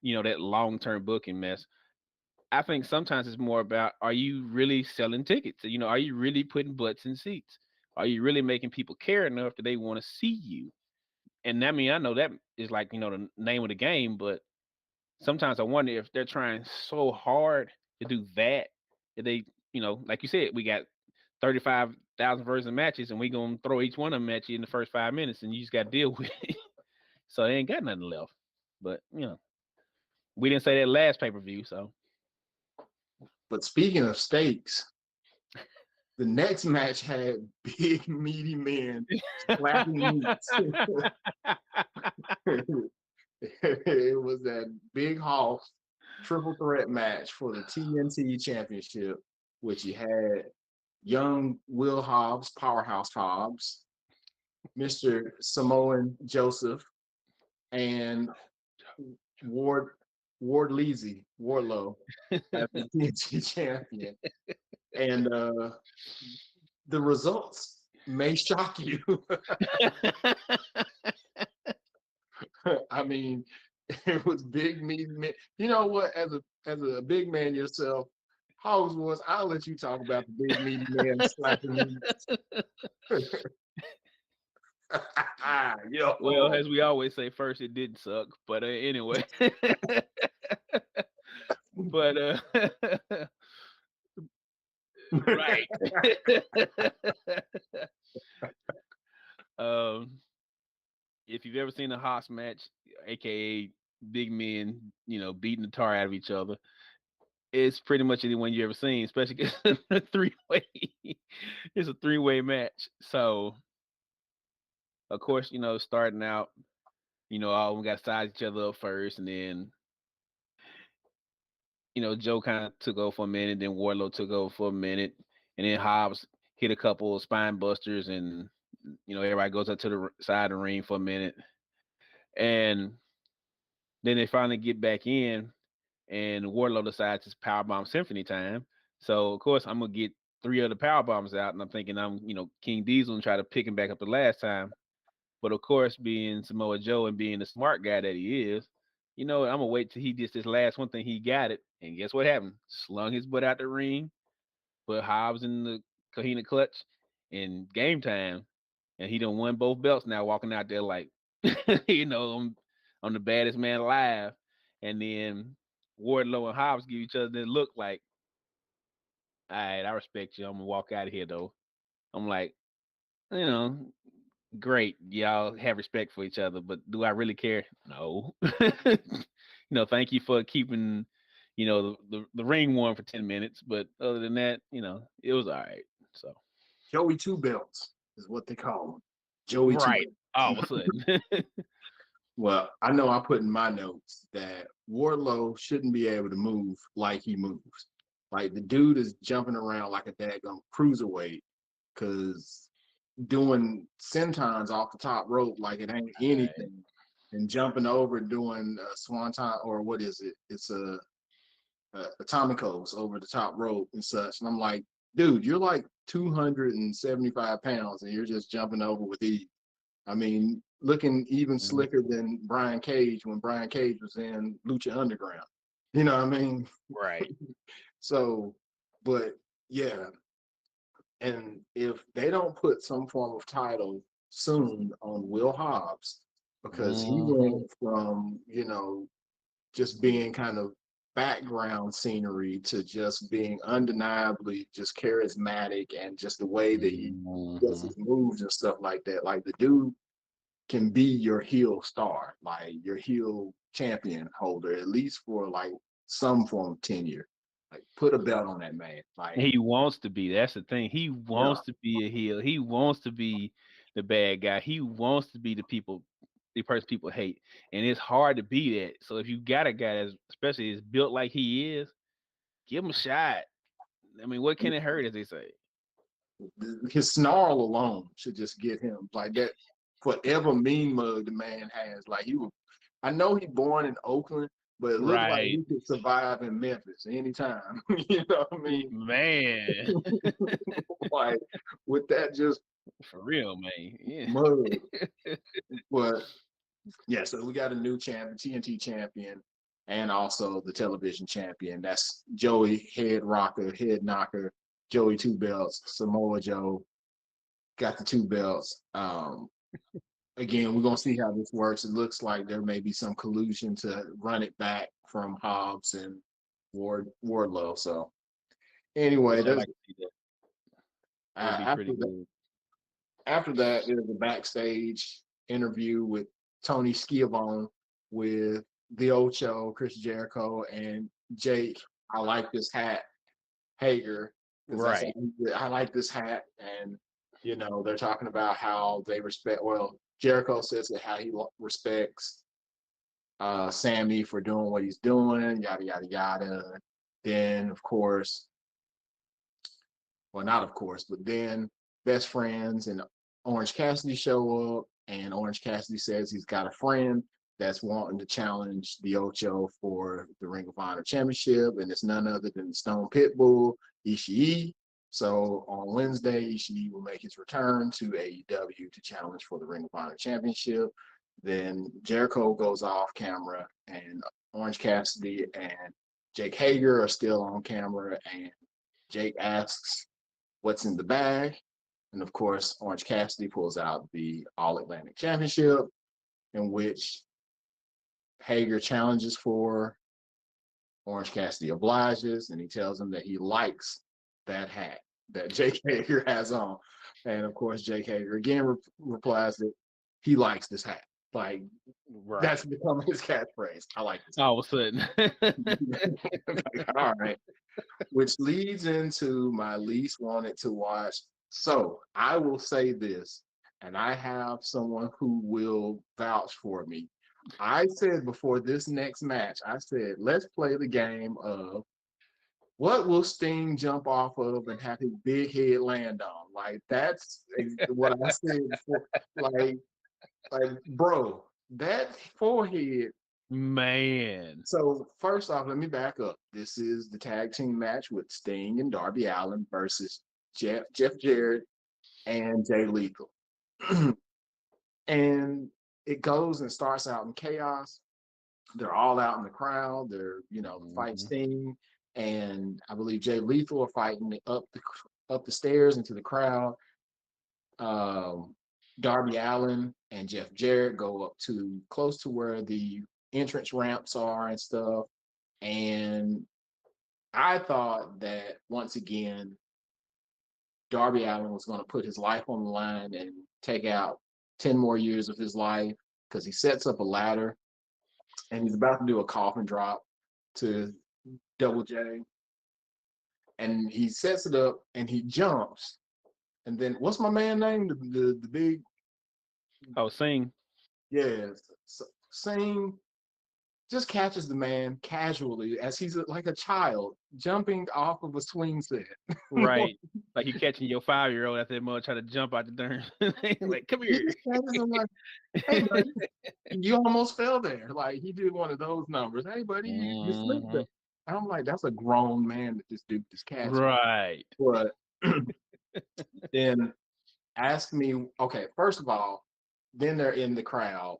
[SPEAKER 2] that long term booking mess. I think sometimes it's more about, are you really selling tickets? Are you really putting butts in seats? Are you really making people care enough that they want to see you? And I know that is like, the name of the game, but sometimes I wonder if they're trying so hard to do that they, like you said, we got 35,000 versions of matches and we gonna throw each one of them at you in the first 5 minutes and you just gotta deal with it. So they ain't got nothing left. But we didn't say that last pay-per-view, so
[SPEAKER 1] But speaking of stakes, the next match had big meaty men slapping meats. It was that big Hoff triple threat match for the TNT Championship, which you had young Will Hobbs, Powerhouse Hobbs, Mr. Samoan Joseph, and Ward Wardlow as the TNT champion. And the results may shock you. I mean, it was big meaty men. You know what? As a big man yourself, Hobbs was. I'll let you talk about the big meaty man slapping meats.
[SPEAKER 2] Well,
[SPEAKER 1] Yo,
[SPEAKER 2] as we always say, first it did suck, but anyway. But right. um, if you've ever seen a Haas match, aka big men, beating the tar out of each other, it's pretty much anyone you ever seen, especially 'cause it's a three-way. It's a three-way match. So of course, starting out, all of them got to size each other up first, and then Joe kind of took over for a minute, then Wardlow took over for a minute, and then Hobbs hit a couple of spine busters, and everybody goes up to the side of the ring for a minute, and then they finally get back in, and Wardlow decides it's Powerbomb Symphony time. So of course I'm gonna get three other power bombs out, and I'm thinking I'm King Diesel and try to pick him back up the last time. But of course, being Samoa Joe and being the smart guy that he is, I'm gonna wait till he gets this last one thing. He got it, and guess what happened? Slung his butt out the ring, put Hobbs in the Kahina clutch, and game time. And he done won both belts now, walking out there like, I'm the baddest man alive. And then Wardlow and Hobbs give each other the look like, all right, I respect you. I'm gonna walk out of here though. I'm like, you know, great, y'all have respect for each other, but do I really care? No. Thank you for keeping, the ring warm for 10 minutes, but other than that, it was all right. So
[SPEAKER 1] Joey Two Belts is what they call him. Joey Two
[SPEAKER 2] right, all of a
[SPEAKER 1] Belts.
[SPEAKER 2] sudden.
[SPEAKER 1] Well, I know I put in my notes that Wardlow shouldn't be able to move like he moves. Like the dude is jumping around like a daggone cruiserweight because doing sentons off the top rope like it ain't
[SPEAKER 2] Right.
[SPEAKER 1] anything, and jumping over doing swanton, or what is it? It's a atomicos over the top rope and such. And I'm like, dude, you're like 275 pounds and you're just jumping over with ease. I mean, looking even
[SPEAKER 2] Mhm.
[SPEAKER 1] slicker than Brian Cage when Brian Cage was in Lucha Underground. You know what I mean?
[SPEAKER 2] Right.
[SPEAKER 1] So, but yeah, and if they don't put some form of title soon on Will Hobbs, because he
[SPEAKER 2] Mhm.
[SPEAKER 1] went from, just being kind of background scenery to just being undeniably just charismatic, and just the way that he does
[SPEAKER 2] Mhm.
[SPEAKER 1] his moves and stuff like that. Like the dude can be your heel star, like your heel champion holder, at least for like some form of tenure. Like put a belt on that man. Like,
[SPEAKER 2] He wants to be. That's the thing. He
[SPEAKER 1] yeah,
[SPEAKER 2] wants to be a heel. He wants to be the bad guy. He wants to be the person people hate. And it's hard to be that. So if you got a guy that's especially is built like he is, give him a shot. I mean, what can it hurt, as they say?
[SPEAKER 1] his snarl alone should just get him like that forever mean mug the man has. Like he was, I know he born in Oakland, but it looked like
[SPEAKER 2] Right.
[SPEAKER 1] he could survive in Memphis anytime. You know what I mean?
[SPEAKER 2] Man.
[SPEAKER 1] Like with that just
[SPEAKER 2] For real, man. Yeah.
[SPEAKER 1] mug. But yeah, so we got a new champion, TNT champion, and also the television champion. That's Joey, head rocker, head knocker, Joey two belts, Samoa Joe got the two belts. Again, we're gonna see how this works. It looks like there may be some collusion to run it back from Hobbs and Wardlow. So anyway,
[SPEAKER 2] Which I
[SPEAKER 1] there's
[SPEAKER 2] like to see that. It'll be
[SPEAKER 1] after
[SPEAKER 2] pretty
[SPEAKER 1] that.
[SPEAKER 2] good.
[SPEAKER 1] After that, there's a backstage interview with Tony Schiavone with the Ocho, Chris Jericho, and Jake. I like this hat, Hager, because that's
[SPEAKER 2] Right.
[SPEAKER 1] I like this hat, and they're talking about how they respect. Well, Jericho says that how he respects Sammy for doing what he's doing, yada yada yada. Then, of course, well, not of course, but then best friends and Orange Cassidy show up, and Orange Cassidy says he's got a friend that's wanting to challenge the Ocho for the Ring of Honor Championship, and it's none other than Stone Pitbull Ishii. So on Wednesday, Ishii will make his return to AEW to challenge for the Ring of Honor Championship. Then Jericho goes off camera, and Orange Cassidy and Jake Hager are still on camera, and Jake asks what's in the bag. And of course, Orange Cassidy pulls out the All Atlantic Championship, in which Hager challenges for. Orange Cassidy obliges, and he tells him that he likes that hat that Jake Hager has on. And of course, Jake Hager again replies that he likes this hat. Like,
[SPEAKER 2] Right.
[SPEAKER 1] that's become his catchphrase. I like this
[SPEAKER 2] All of a sudden.
[SPEAKER 1] hat. Like, all right. Which leads into my least wanted to watch. So I will say this, and I have someone who will vouch for me. I said before this next match, I said, let's play the game of what will Sting jump off of and have his big head land on? Like, that's what I said before. Like, bro, that forehead.
[SPEAKER 2] Man.
[SPEAKER 1] So first off, let me back up. This is the tag team match with Sting and Darby Allin versus Jeff Jarrett and Jay Lethal. And it goes and starts out in chaos. They're all out in the crowd. They're, fight
[SPEAKER 2] Mhm.
[SPEAKER 1] Sting, and I believe Jay Lethal are fighting up the stairs into the crowd. Um, Darby Allin and Jeff Jarrett go up to close to where the entrance ramps are and stuff. And I thought that once again, Darby Allin was going to put his life on the line and take out 10 more years of his life, because he sets up a ladder and he's about to do a coffin drop to Double J. And he sets it up and he jumps. And then what's my man name? The big,
[SPEAKER 2] Oh, sing.
[SPEAKER 1] yeah, Sing. just catches the man casually as he's like a child jumping off of a swing set.
[SPEAKER 2] Right. Like you catching your 5-year-old at that mother try to jump out the darn like, come
[SPEAKER 1] He
[SPEAKER 2] here.
[SPEAKER 1] just catches him like, hey, buddy, you almost fell there. Like he did one of those numbers. Hey, buddy, you slipped there.
[SPEAKER 2] Mhm.
[SPEAKER 1] I'm like, that's a grown man that this dude is catching.
[SPEAKER 2] Right.
[SPEAKER 1] But then ask me, okay, first of all, then they're in the crowd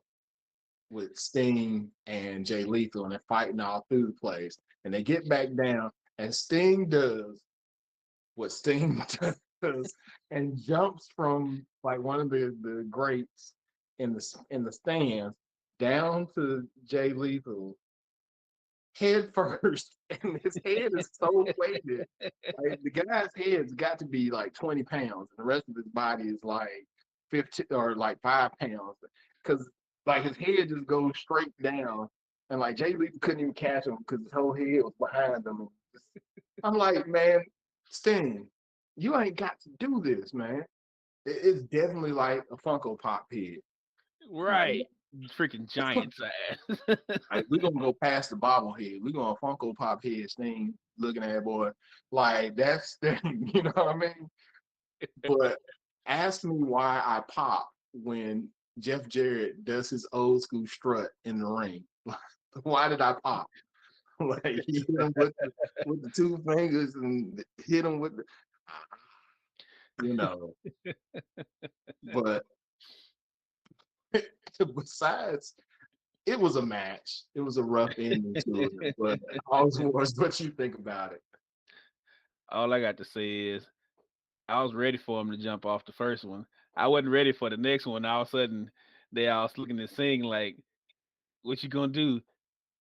[SPEAKER 1] with Sting and Jay Lethal, and they're fighting all through the place. And they get back down, and Sting does what Sting does and jumps from like one of the greats in the stands down to Jay Lethal head first, and his head is so weighted. Like the guy's head's got to be like 20 pounds, and the rest of his body is like 15 or like 5 pounds. Because like his head just goes straight down. And like Jay Lethal couldn't even catch him because his whole head was behind him. I'm like, man, Sting, you ain't got to do this, man. It's definitely like a Funko Pop head. Like,
[SPEAKER 2] Right. Freaking giant size.
[SPEAKER 1] like we're gonna go past the bobblehead. We're gonna Funko Pop head Sting looking at boy. Like that's Sting, you know what I mean? But ask me why I pop when Jeff Jarrett does his old school strut in the ring. Why did I pop? Like he hit him with the two fingers and hit him with the, you know. But besides, it was a match. It was a rough ending to it. But Oswald, what you think about it?
[SPEAKER 2] All I got to say is I was ready for him to jump off the first one. I wasn't ready for the next one. All of a sudden, they all looking and sing like, "What you gonna do?"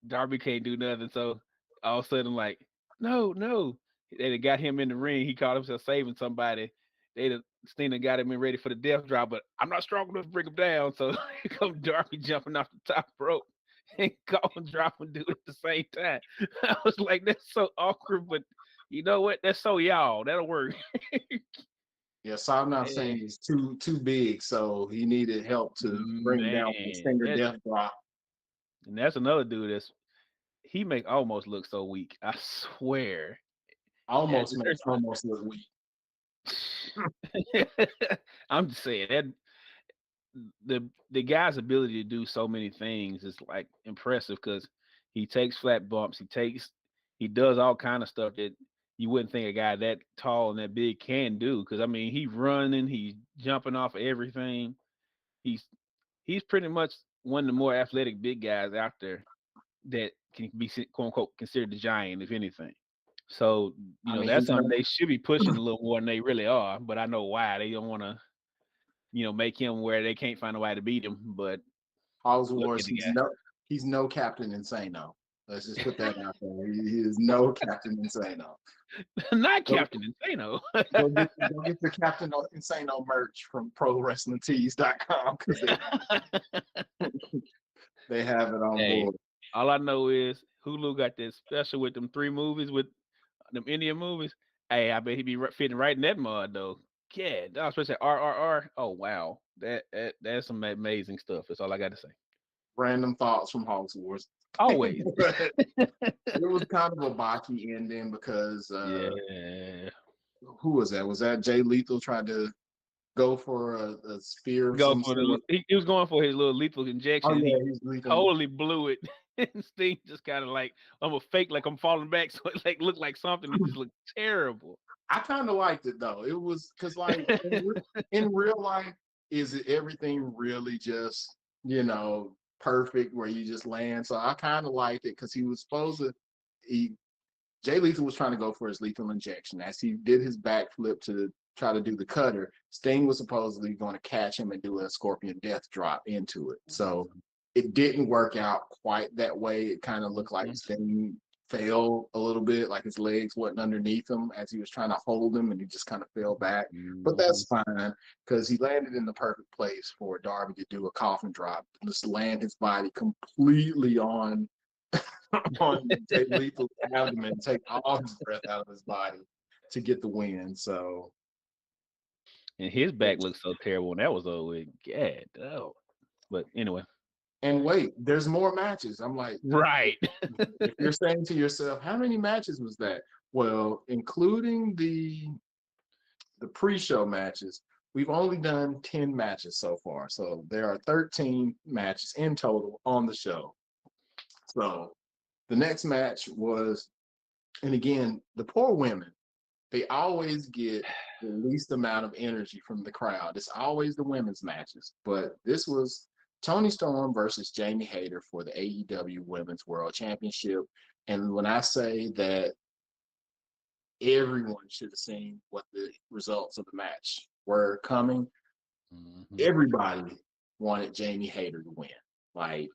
[SPEAKER 2] Darby can't do nothing. So all of a sudden, like, no, no. They got him in the ring. He called himself saving somebody. Stina got him in ready for the death drop, but I'm not strong enough to bring him down. So here come Darby jumping off the top rope and calling dropping dude at the same time. I was like, that's so awkward, but you know what? That's so y'all. That'll work.
[SPEAKER 1] Yeah, so I'm not saying
[SPEAKER 2] And
[SPEAKER 1] he's too big, so he needed help to bring him down with the
[SPEAKER 2] man,
[SPEAKER 1] Stinger death drop.
[SPEAKER 2] and that's another dude he make almost look so weak. I swear. At
[SPEAKER 1] Almost
[SPEAKER 2] the
[SPEAKER 1] makes almost look weak.
[SPEAKER 2] I'm just saying that the guy's ability to do so many things is like impressive because he takes flat bumps, he does all kind of stuff that you wouldn't think a guy that tall and that big can do. Because I mean, he's running, he's jumping off of everything. He's he's pretty much one of the more athletic big guys out there that can be quote unquote considered the giant, if anything. So
[SPEAKER 1] I mean,
[SPEAKER 2] that's
[SPEAKER 1] he's
[SPEAKER 2] something
[SPEAKER 1] no
[SPEAKER 2] they should be pushing a little more than they really are. But I know why they don't want to make him where they can't find a way to beat him. But
[SPEAKER 1] House
[SPEAKER 2] look
[SPEAKER 1] Wars.
[SPEAKER 2] at the
[SPEAKER 1] He's no Captain Insano. Let's just put that out there. He is no Captain Insano.
[SPEAKER 2] guy, not
[SPEAKER 1] Go,
[SPEAKER 2] Captain Insano.
[SPEAKER 1] go get the Captain Insano merch from ProWrestlingTees.com because they have it on
[SPEAKER 2] Hey,
[SPEAKER 1] board.
[SPEAKER 2] all I know is Hulu got that special with them 3 movies with them Indian movies. Hey, I bet he be fitting right in that mud though. Yeah, especially RRR. Oh wow, that's some amazing stuff. That's all I got to say.
[SPEAKER 1] Random thoughts from House Wars.
[SPEAKER 2] Always.
[SPEAKER 1] It was kind of a botchy ending because
[SPEAKER 2] Yeah.
[SPEAKER 1] who was that? Was that Jay Lethal tried to go for a spear of
[SPEAKER 2] Go
[SPEAKER 1] some
[SPEAKER 2] for
[SPEAKER 1] sort?
[SPEAKER 2] he was going for his little lethal
[SPEAKER 1] Oh
[SPEAKER 2] injection and
[SPEAKER 1] yeah,
[SPEAKER 2] he
[SPEAKER 1] he's lethal.
[SPEAKER 2] totally blew it. And Sting just kind of like I'm a fake like I'm falling back, so it like looked like something. It just looked terrible.
[SPEAKER 1] I kind of liked it though. It was because like in real life, is it everything really just perfect where you just land? So I kind of liked it because he was supposed to. He Jay Lethal was trying to go for his lethal injection. As he did his backflip to try to do the cutter, Sting was supposedly going to catch him and do a scorpion death drop into it. So it didn't work out quite that way. It kind of looked like Sting fell a little bit, like his legs wasn't underneath him as he was trying to hold him, and he just kind of fell back. But that's fine because he landed in the perfect place for Darby to do a coffin drop, just land his body completely on Jay Lethal's abdomen, take all his breath out of his body to get the win. So
[SPEAKER 2] And his back looked so terrible when that was over with. God, oh. But anyway.
[SPEAKER 1] And wait, there's more matches. I'm like,
[SPEAKER 2] Right.
[SPEAKER 1] if you're saying to yourself, how many matches was that? Well, including the pre-show matches, we've only done 10 matches so far. So there are 13 matches in total on the show. So the next match was, and again, the poor women, they always get the least amount of energy from the crowd. It's always the women's matches. But this was Toni Storm versus Jamie Hayter for the AEW Women's World Championship. And when I say that everyone should have seen what the results of the match were coming, everybody wanted Jamie Hayter to win. Like,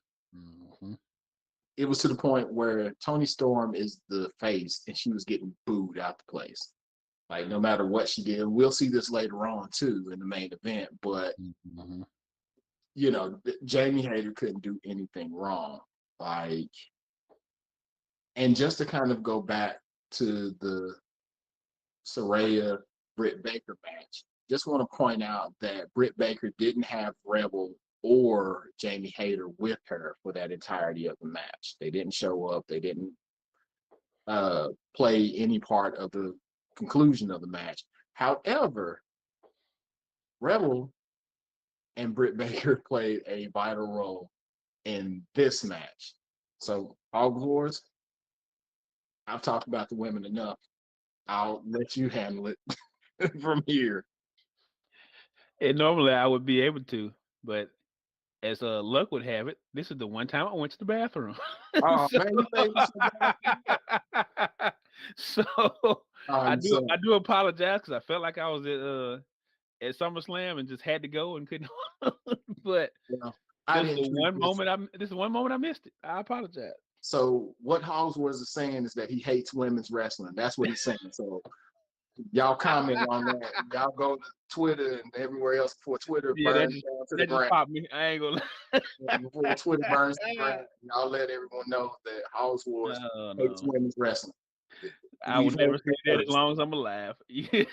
[SPEAKER 1] it was to the point where Toni Storm is the face and she was getting booed out the place. Like, no matter what she did, we'll see this later on too in the main event. But you know, Jamie Hayter couldn't do anything wrong. Like, and just to kind of go back to the Saraya Britt Baker match, just want to point out that Britt Baker didn't have Rebel or Jamie Hayter with her for that entirety of the match. They didn't show up. They didn't play any part of the conclusion of the match. However, Rebel and Britt Baker played a vital role in this match. So, Hog Wars, I've talked about the women enough. I'll let you handle it from here.
[SPEAKER 2] And normally I would be able to, but as luck would have it, this is the one time I went to the bathroom.
[SPEAKER 1] Oh
[SPEAKER 2] so,
[SPEAKER 1] man, you made me so bad.
[SPEAKER 2] so I do apologize because I felt like I was at SummerSlam and just had to go and couldn't. But
[SPEAKER 1] I
[SPEAKER 2] this
[SPEAKER 1] didn't
[SPEAKER 2] is the one moment I missed it. I apologize.
[SPEAKER 1] So what Hogs was saying is that he hates women's wrestling. That's what he's saying. So y'all comment on that. Y'all go to Twitter and everywhere else before Twitter burns down to the ground.
[SPEAKER 2] Popped me. I ain't gonna.
[SPEAKER 1] Before Twitter burns to the ground, y'all let everyone know that Hogs Wars hates women's wrestling.
[SPEAKER 2] I will never say that as long as I'm alive. Because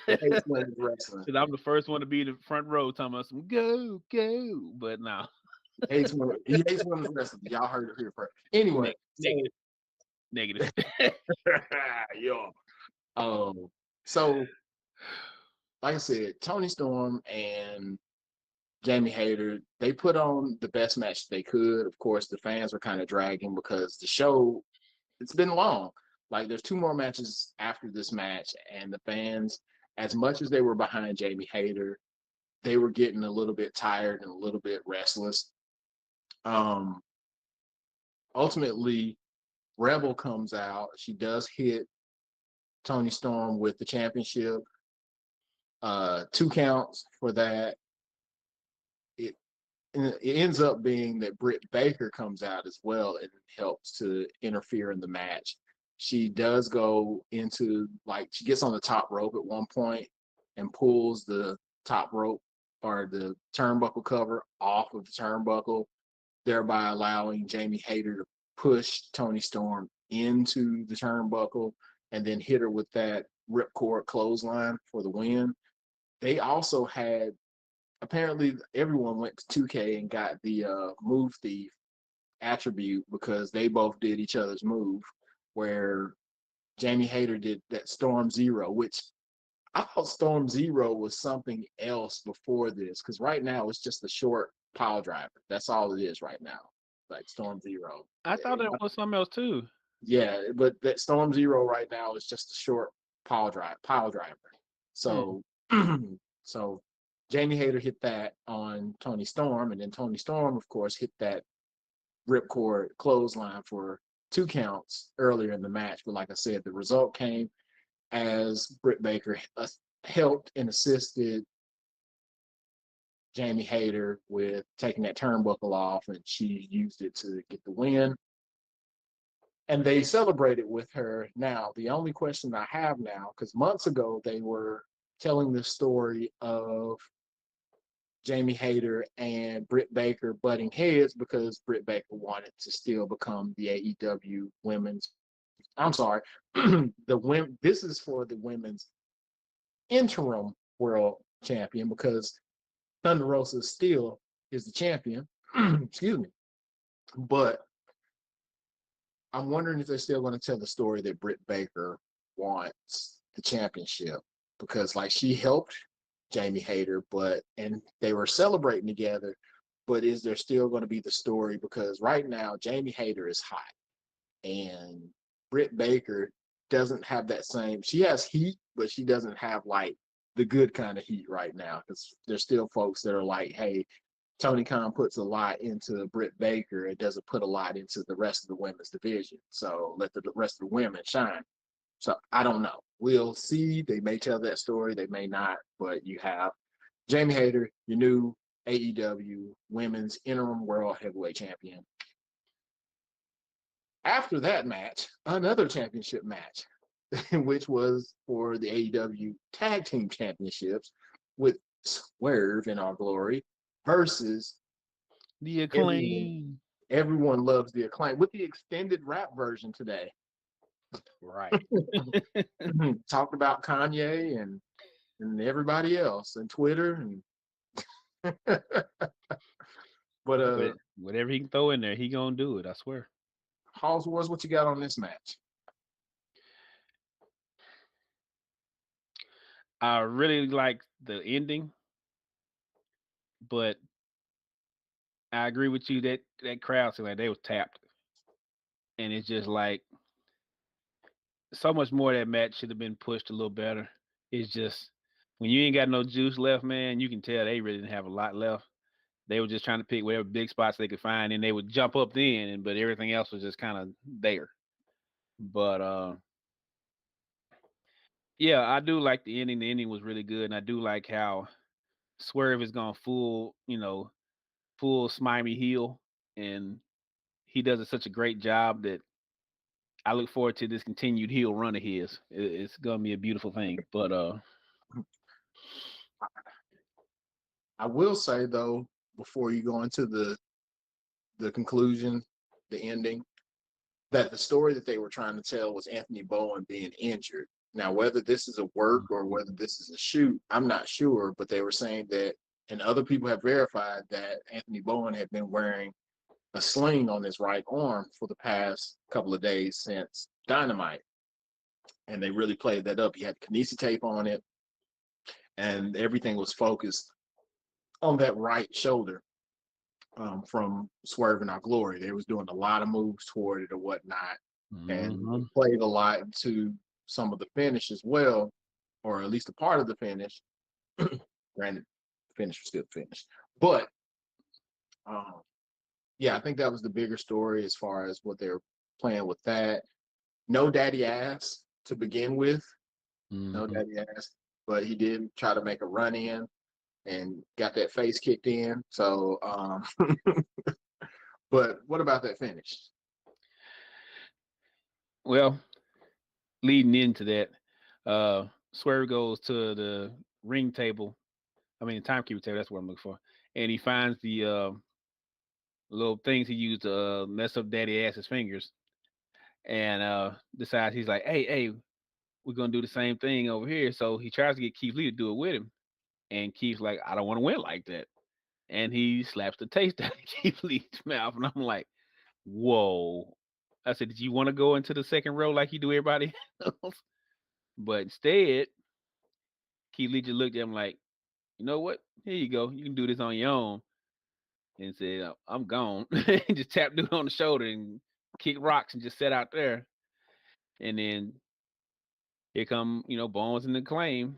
[SPEAKER 2] I'm the first one to be in the front row talking about some go. But no.
[SPEAKER 1] He hates women's wrestling. Y'all heard it here first. Anyway.
[SPEAKER 2] Negative.
[SPEAKER 1] Yo. So like I said, Toni Storm and Jamie Hayter, they put on the best match they could. Of course, the fans were kind of dragging because the show, it's been long. Like, there's 2 more matches after this match, and the fans, as much as they were behind Jamie Hayter, they were getting a little bit tired and a little bit restless. Ultimately, Rebel comes out. She does hit Toni Storm with the championship. 2 counts for that. It ends up being that Britt Baker comes out as well and helps to interfere in the match. She does go into, like, she gets on the top rope at one point and pulls the top rope or the turnbuckle cover off of the turnbuckle, thereby allowing Jamie Hayter to push Toni Storm into the turnbuckle and then hit her with that ripcord clothesline for the win. They also had, apparently everyone went to 2K and got the move thief attribute because they both did each other's move, where Jamie Hayter did that Storm Zero, which I thought Storm Zero was something else before this, because right now it's just a short pile driver. That's all it is right now, like Storm Zero.
[SPEAKER 2] I thought it was something else too.
[SPEAKER 1] Yeah, but that Storm Zero right now is just a short pile driver. So, so Jamie Hayter hit that on Toni Storm, and then Toni Storm, of course, hit that ripcord clothesline for 2 counts earlier in the match. But like I said, the result came as Britt Baker helped and assisted Jamie Hayter with taking that turnbuckle off, and she used it to get the win. And they celebrated with her. Now, the only question I have now, because months ago they were telling the story of Jamie Hayter and Britt Baker butting heads because Britt Baker wanted to still become the AEW women's. I'm sorry, this is for the women's interim world champion because Thunder Rosa still is the champion. Excuse me. But I'm wondering if they're still going to tell the story that Britt Baker wants the championship because, like, she helped Jamie Hayter, and they were celebrating together. But is there still going to be the story? Because right now, Jamie Hayter is hot, and Britt Baker doesn't have that same. She has heat, but she doesn't have like the good kind of heat right now. Because there's still folks that are like, "Hey, Tony Khan puts a lot into Britt Baker. It doesn't put a lot into the rest of the women's division. So let the rest of the women shine." So I don't know. We'll see. They may tell that story. They may not. But you have Jamie Hayter, your new AEW Women's Interim World Heavyweight Champion. After that match, another championship match, which was for the AEW Tag Team Championships with Swerve in Our Glory versus
[SPEAKER 2] The
[SPEAKER 1] everyone.
[SPEAKER 2] Acclaim.
[SPEAKER 1] Everyone loves the Acclaim with the extended rap version today.
[SPEAKER 2] Right.
[SPEAKER 1] Talked about Kanye and everybody else and Twitter and but
[SPEAKER 2] But whatever he can throw in there, he gonna do it. I swear.
[SPEAKER 1] Halls Wars, what you got on this match?
[SPEAKER 2] I really like the ending, but I agree with you that that crowd seemed like they was tapped, and it's just like so much more of that match should have been pushed a little better. It's just when you ain't got no juice left, man, you can tell they really didn't have a lot left. They were just trying to pick whatever big spots they could find, and they would jump up then, but everything else was just kind of there. But yeah, I do like the ending. The ending was really good, and I do like how Swerve is gone full, full smimey heel, and he does such a great job that I look forward to this continued heel run of his. It's gonna be a beautiful thing. But
[SPEAKER 1] I will say though, before you go into the conclusion, the ending, that the story that they were trying to tell was Anthony Bowen being injured. Now, whether this is a work or whether this is a shoot, I'm not sure, but they were saying that, and other people have verified that Anthony Bowen had been wearing a sling on his right arm for the past couple of days since Dynamite. And they really played that up. He had kinesis tape on it, and everything was focused on that right shoulder from Swerve in Our Glory. They was doing a lot of moves toward it or whatnot, and it played a lot into some of the finish as well, or at least a part of the finish. Granted, the finish was still finished, but um, yeah, I think that was the bigger story as far as what they're playing with that. No daddy ass to begin with, no daddy ass, but he did try to make a run in and got that face kicked in. So, but what about that finish?
[SPEAKER 2] well, leading into that, Swerve goes to the ring table. I mean, the timekeeper table. That's what I'm looking for, and he finds the little things he used to mess up Daddy Ass's fingers, and decides he's like, hey, we're gonna do the same thing over here. So he tries to get Keith Lee to do it with him, and Keith's like, I don't want to win like that, and he slaps the taste out of Keith Lee's mouth, and I'm like, whoa. I said, did you want to go into the second row like you do everybody else? But instead, Keith Lee just looked at him like, you know what? Here you go. You can do this on your own. And said, I'm gone. And just tapped dude on the shoulder and kicked rocks and just sat out there. And then here come, Bones and the Acclaim,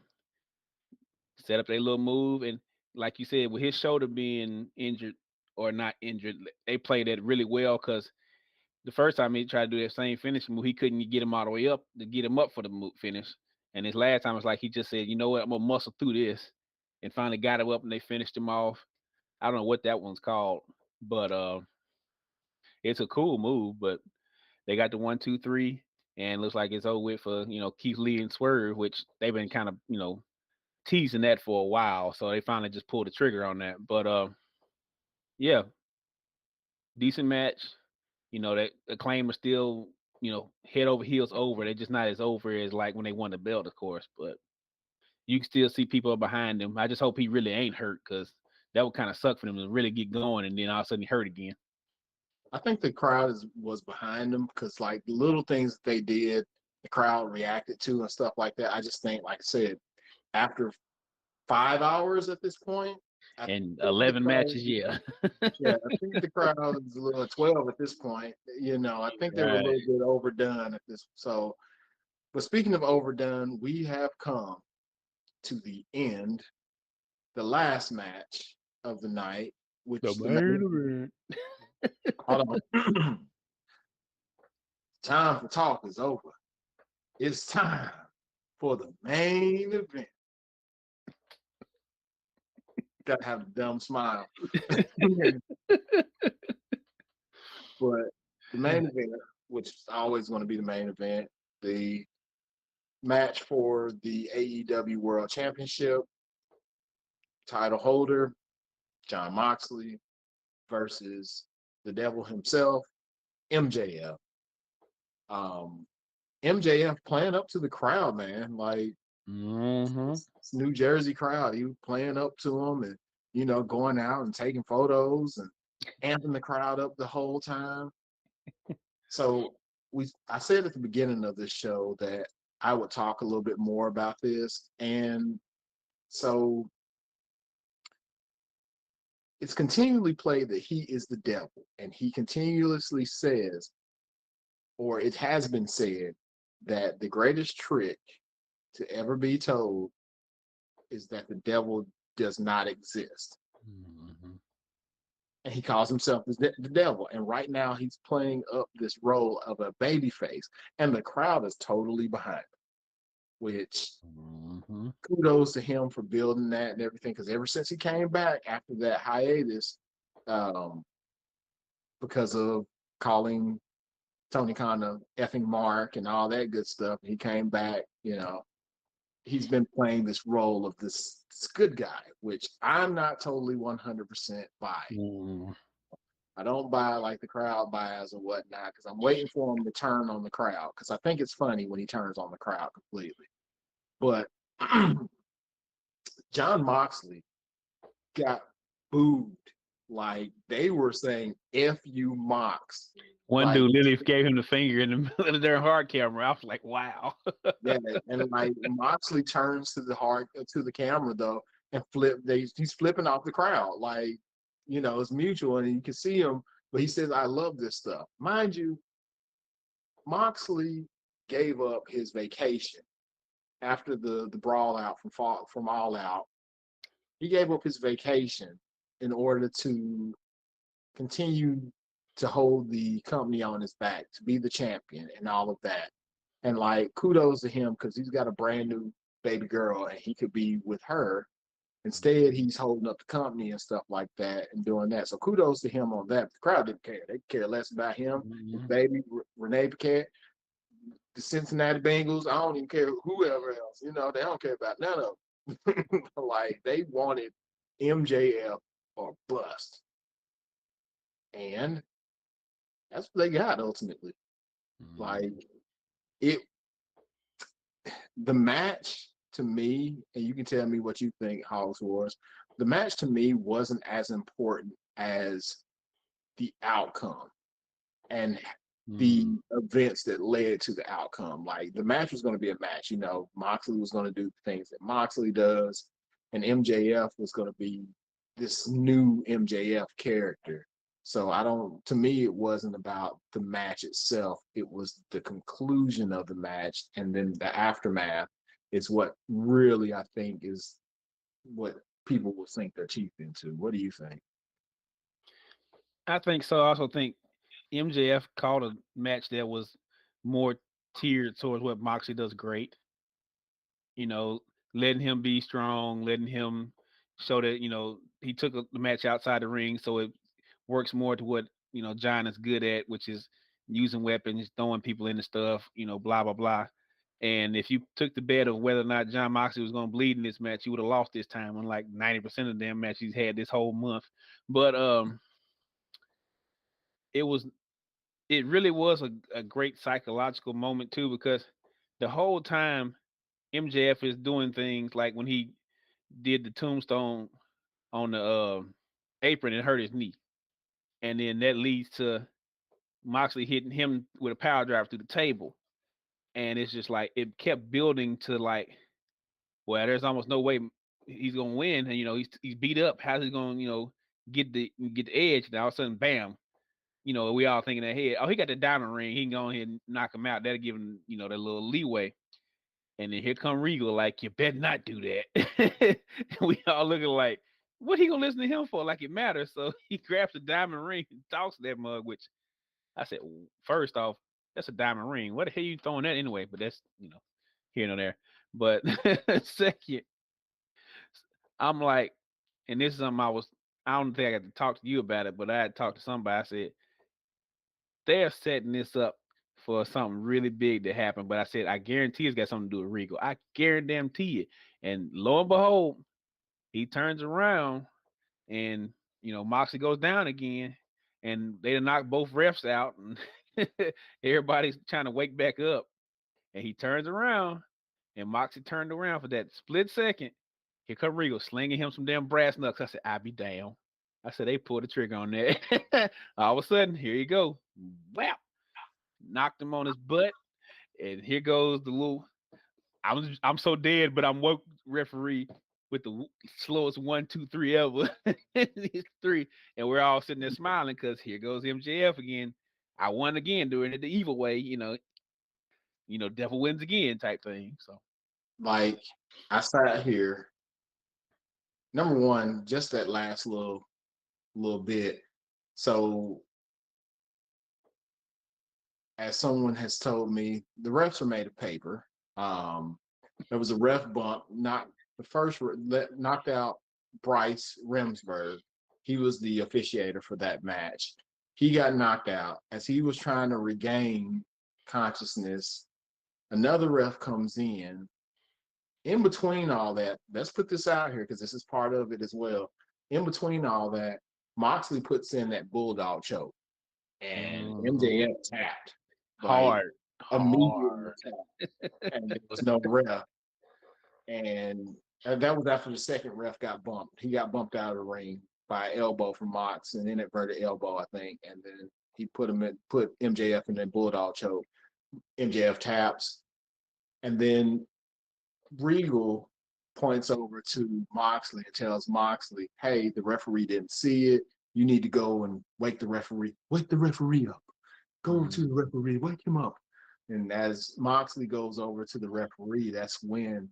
[SPEAKER 2] set up their little move. And like you said, with his shoulder being injured or not injured, they played that really well because the first time he tried to do that same finishing move, he couldn't get him all the way up to get him up for the move finish. And his last time was like he just said, you know what, I'm gonna muscle through this, and finally got him up and they finished him off. I don't know what that one's called, but it's a cool move. But they got the 1, 2, 3, and looks like it's over with for Keith Lee and Swerve, which they've been kind of teasing that for a while. So they finally just pulled the trigger on that. But yeah, decent match. That Acclaim are still head over heels over. They're just not as over as like when they won the belt, of course. But you can still see people behind him. I just hope he really ain't hurt because that would kind of suck for them to really get going and then all of a sudden he hurt again.
[SPEAKER 1] I think the crowd was behind them because like the little things that they did, the crowd reacted to and stuff like that. I just think, like I said, after 5 hours at this point, I
[SPEAKER 2] And
[SPEAKER 1] think the
[SPEAKER 2] 11
[SPEAKER 1] crowd,
[SPEAKER 2] matches, yeah.
[SPEAKER 1] yeah, I think the crowd is a little 12 at this point. I think they were a
[SPEAKER 2] Right.
[SPEAKER 1] little bit overdone at this. So, but speaking of overdone, we have come to the end, the last match of the night,
[SPEAKER 2] The
[SPEAKER 1] which the
[SPEAKER 2] main
[SPEAKER 1] main.
[SPEAKER 2] event.
[SPEAKER 1] Hold on. Time for talk is over. It's time for the main event. Gotta have a dumb smile. But the main event, which is always going to be the main event, the match for the AEW World Championship title holder, Jon Moxley versus the devil himself, MJF. Um, MJF playing up to the crowd, man. Like
[SPEAKER 2] Mm-hmm.
[SPEAKER 1] this New Jersey crowd, he was playing up to them and going out and taking photos and amping the crowd up the whole time. So I said at the beginning of this show that I would talk a little bit more about this. And so it's continually played that he is the devil. And he continuously says, or it has been said, that the greatest trick to ever be told is that the devil does not exist.
[SPEAKER 2] Mm-hmm.
[SPEAKER 1] And he calls himself the devil. And right now he's playing up this role of a baby face. And the crowd is totally behind him, which
[SPEAKER 2] Mm-hmm.
[SPEAKER 1] kudos to him for building that and everything. Because ever since he came back after that hiatus, um, because of calling Tony Khan a effing mark and all that good stuff, he came back. He's been playing this role of this good guy, which I'm not totally 100% buy.
[SPEAKER 2] Mm-hmm.
[SPEAKER 1] I don't buy like the crowd buys or whatnot because I'm waiting for him to turn on the crowd because I think it's funny when he turns on the crowd completely. But Jon Moxley got booed. Like they were saying, F you Mox.
[SPEAKER 2] One
[SPEAKER 1] Like,
[SPEAKER 2] dude literally gave him the finger in the middle of their hard camera. I was like, wow.
[SPEAKER 1] yeah, and like Moxley turns to the camera though and he's flipping off the crowd. Like, it's mutual and you can see him, but he says, I love this stuff. Mind you, Moxley gave up his vacation after the brawl out from All Out. He gave up his vacation in order to continue to hold the company on his back, to be the champion and all of that. And like kudos to him because he's got a brand new baby girl and he could be with her. Instead, he's holding up the company and stuff like that and doing that. So kudos to him on that. The crowd didn't care. They care less about him, his
[SPEAKER 2] Mm-hmm.
[SPEAKER 1] baby, Renee Paquette, the Cincinnati Bengals. I don't even care whoever else. They don't care about none of them. Like they wanted MJF or bust. And that's what they got ultimately. Like it the match to me, and you can tell me what you think Hogs was, the match to me wasn't as important as the outcome and the
[SPEAKER 2] Mm-hmm.
[SPEAKER 1] events that led to the outcome. Like the match was going to be a match, Moxley was going to do things that Moxley does, and MJF was going to be this new MJF character. So to me, it wasn't about the match itself. It was the conclusion of the match and then the aftermath is what really I think is what people will sink their teeth into. What do you think?
[SPEAKER 2] I think so. I also think MJF called a match that was more tiered towards what Moxley does great. You know, letting him be strong, letting him show that, he took the match outside the ring. So it works more to what, John is good at, which is using weapons, throwing people into stuff, blah, blah, blah. And if you took the bet of whether or not Jon Moxley was going to bleed in this match, you would have lost this time, unlike 90% of the damn match he's had this whole month. But it was it really was a great psychological moment too, because the whole time MJF is doing things like when he did the tombstone on the apron and hurt his knee, and then that leads to Moxley hitting him with a power drive through the table, and it's just like it kept building to like, well, there's almost no way he's gonna win, and he's beat up. How's he gonna get the edge? And all of a sudden, bam! We all thinking ahead. Oh, he got the diamond ring. He can go ahead and knock him out. That'll give him that little leeway. And then here come Regal, like, you better not do that. We all looking like, what he gonna listen to him for? Like it matters. So he grabs the diamond ring and talks to that mug, which I said, first off, that's a diamond ring. What the hell are you throwing that anyway? But that's here and there. But second, I'm like, and this is something I don't think I got to talk to you about it, but I had talked to somebody. I said, they're setting this up for something really big to happen. But I said, I guarantee it's got something to do with Regal. I guarantee it. And lo and behold, he turns around and Moxley goes down again, and they knock both refs out, and everybody's trying to wake back up. And he turns around, and Moxley turned around for that split second. Here come Regal slinging him some damn brass knucks. I said, I be damn. I said, they pulled the trigger on that. All of a sudden, here you go. Wow. Knocked him on his butt. And here goes the little, I'm so dead, but I'm woke referee with the slowest 1, 2, 3 ever. These three. And we're all sitting there smiling because here goes MJF again. I won again doing it the evil way, devil wins again type thing. So
[SPEAKER 1] Like, I sat here. Number one, just that last little bit. So, as someone has told me, the refs are made of paper. There was a ref bump, not the first knocked out Bryce Remsburg. He was the officiator for that match. He got knocked out as he was trying to regain consciousness. Another ref comes in. In between all that, let's put this out here because this is part of it as well. In between all that, Moxley puts in that bulldog choke, and MJF tapped like
[SPEAKER 2] hard.
[SPEAKER 1] immediately tapped, and there was no ref. And that was after the second ref got bumped. He got bumped out of the ring by elbow from Mox, an inadvertent elbow, I think, and then he put MJF in that bulldog choke. MJF taps, and then Regal points over to Moxley and tells Moxley, hey, the referee didn't see it. You need to go and wake the referee. Wake the referee up. Go to the referee. Wake him up. And as Moxley goes over to the referee, that's when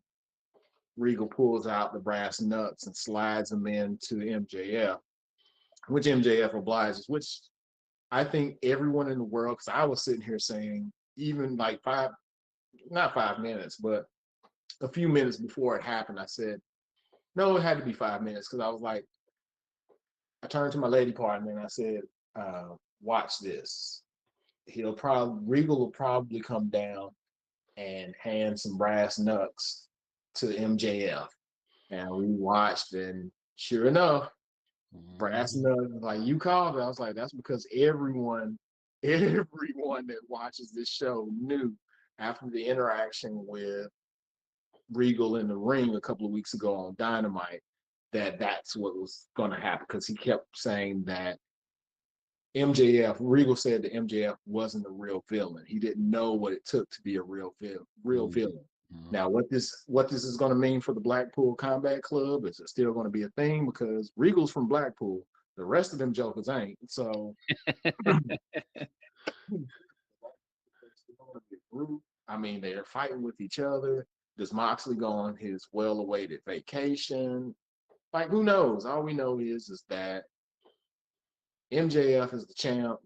[SPEAKER 1] Regal pulls out the brass nuts and slides them into MJF, which MJF obliges, which I think everyone in the world, because I was sitting here saying, even like not 5 minutes, but a few minutes before it happened, I said, no, it had to be 5 minutes because I was like, I turned to my lady partner and I said, watch this. Regal will probably come down and hand some brass knucks to MJF. And we watched, and sure enough, brass knucks, like you called it. I was like, that's because everyone that watches this show knew after the interaction with Regal in the ring a couple of weeks ago on Dynamite that that's what was going to happen because he kept saying that Regal said that MJF wasn't a real villain. He didn't know what it took to be a real villain. Now, what this is going to mean for the Blackpool Combat Club, is it still going to be a thing? Because Regal's from Blackpool. The rest of them jokers ain't. So I mean, they're fighting with each other. Does Moxley go on his well-awaited vacation? Like, who knows? All we know is that MJF is the champ.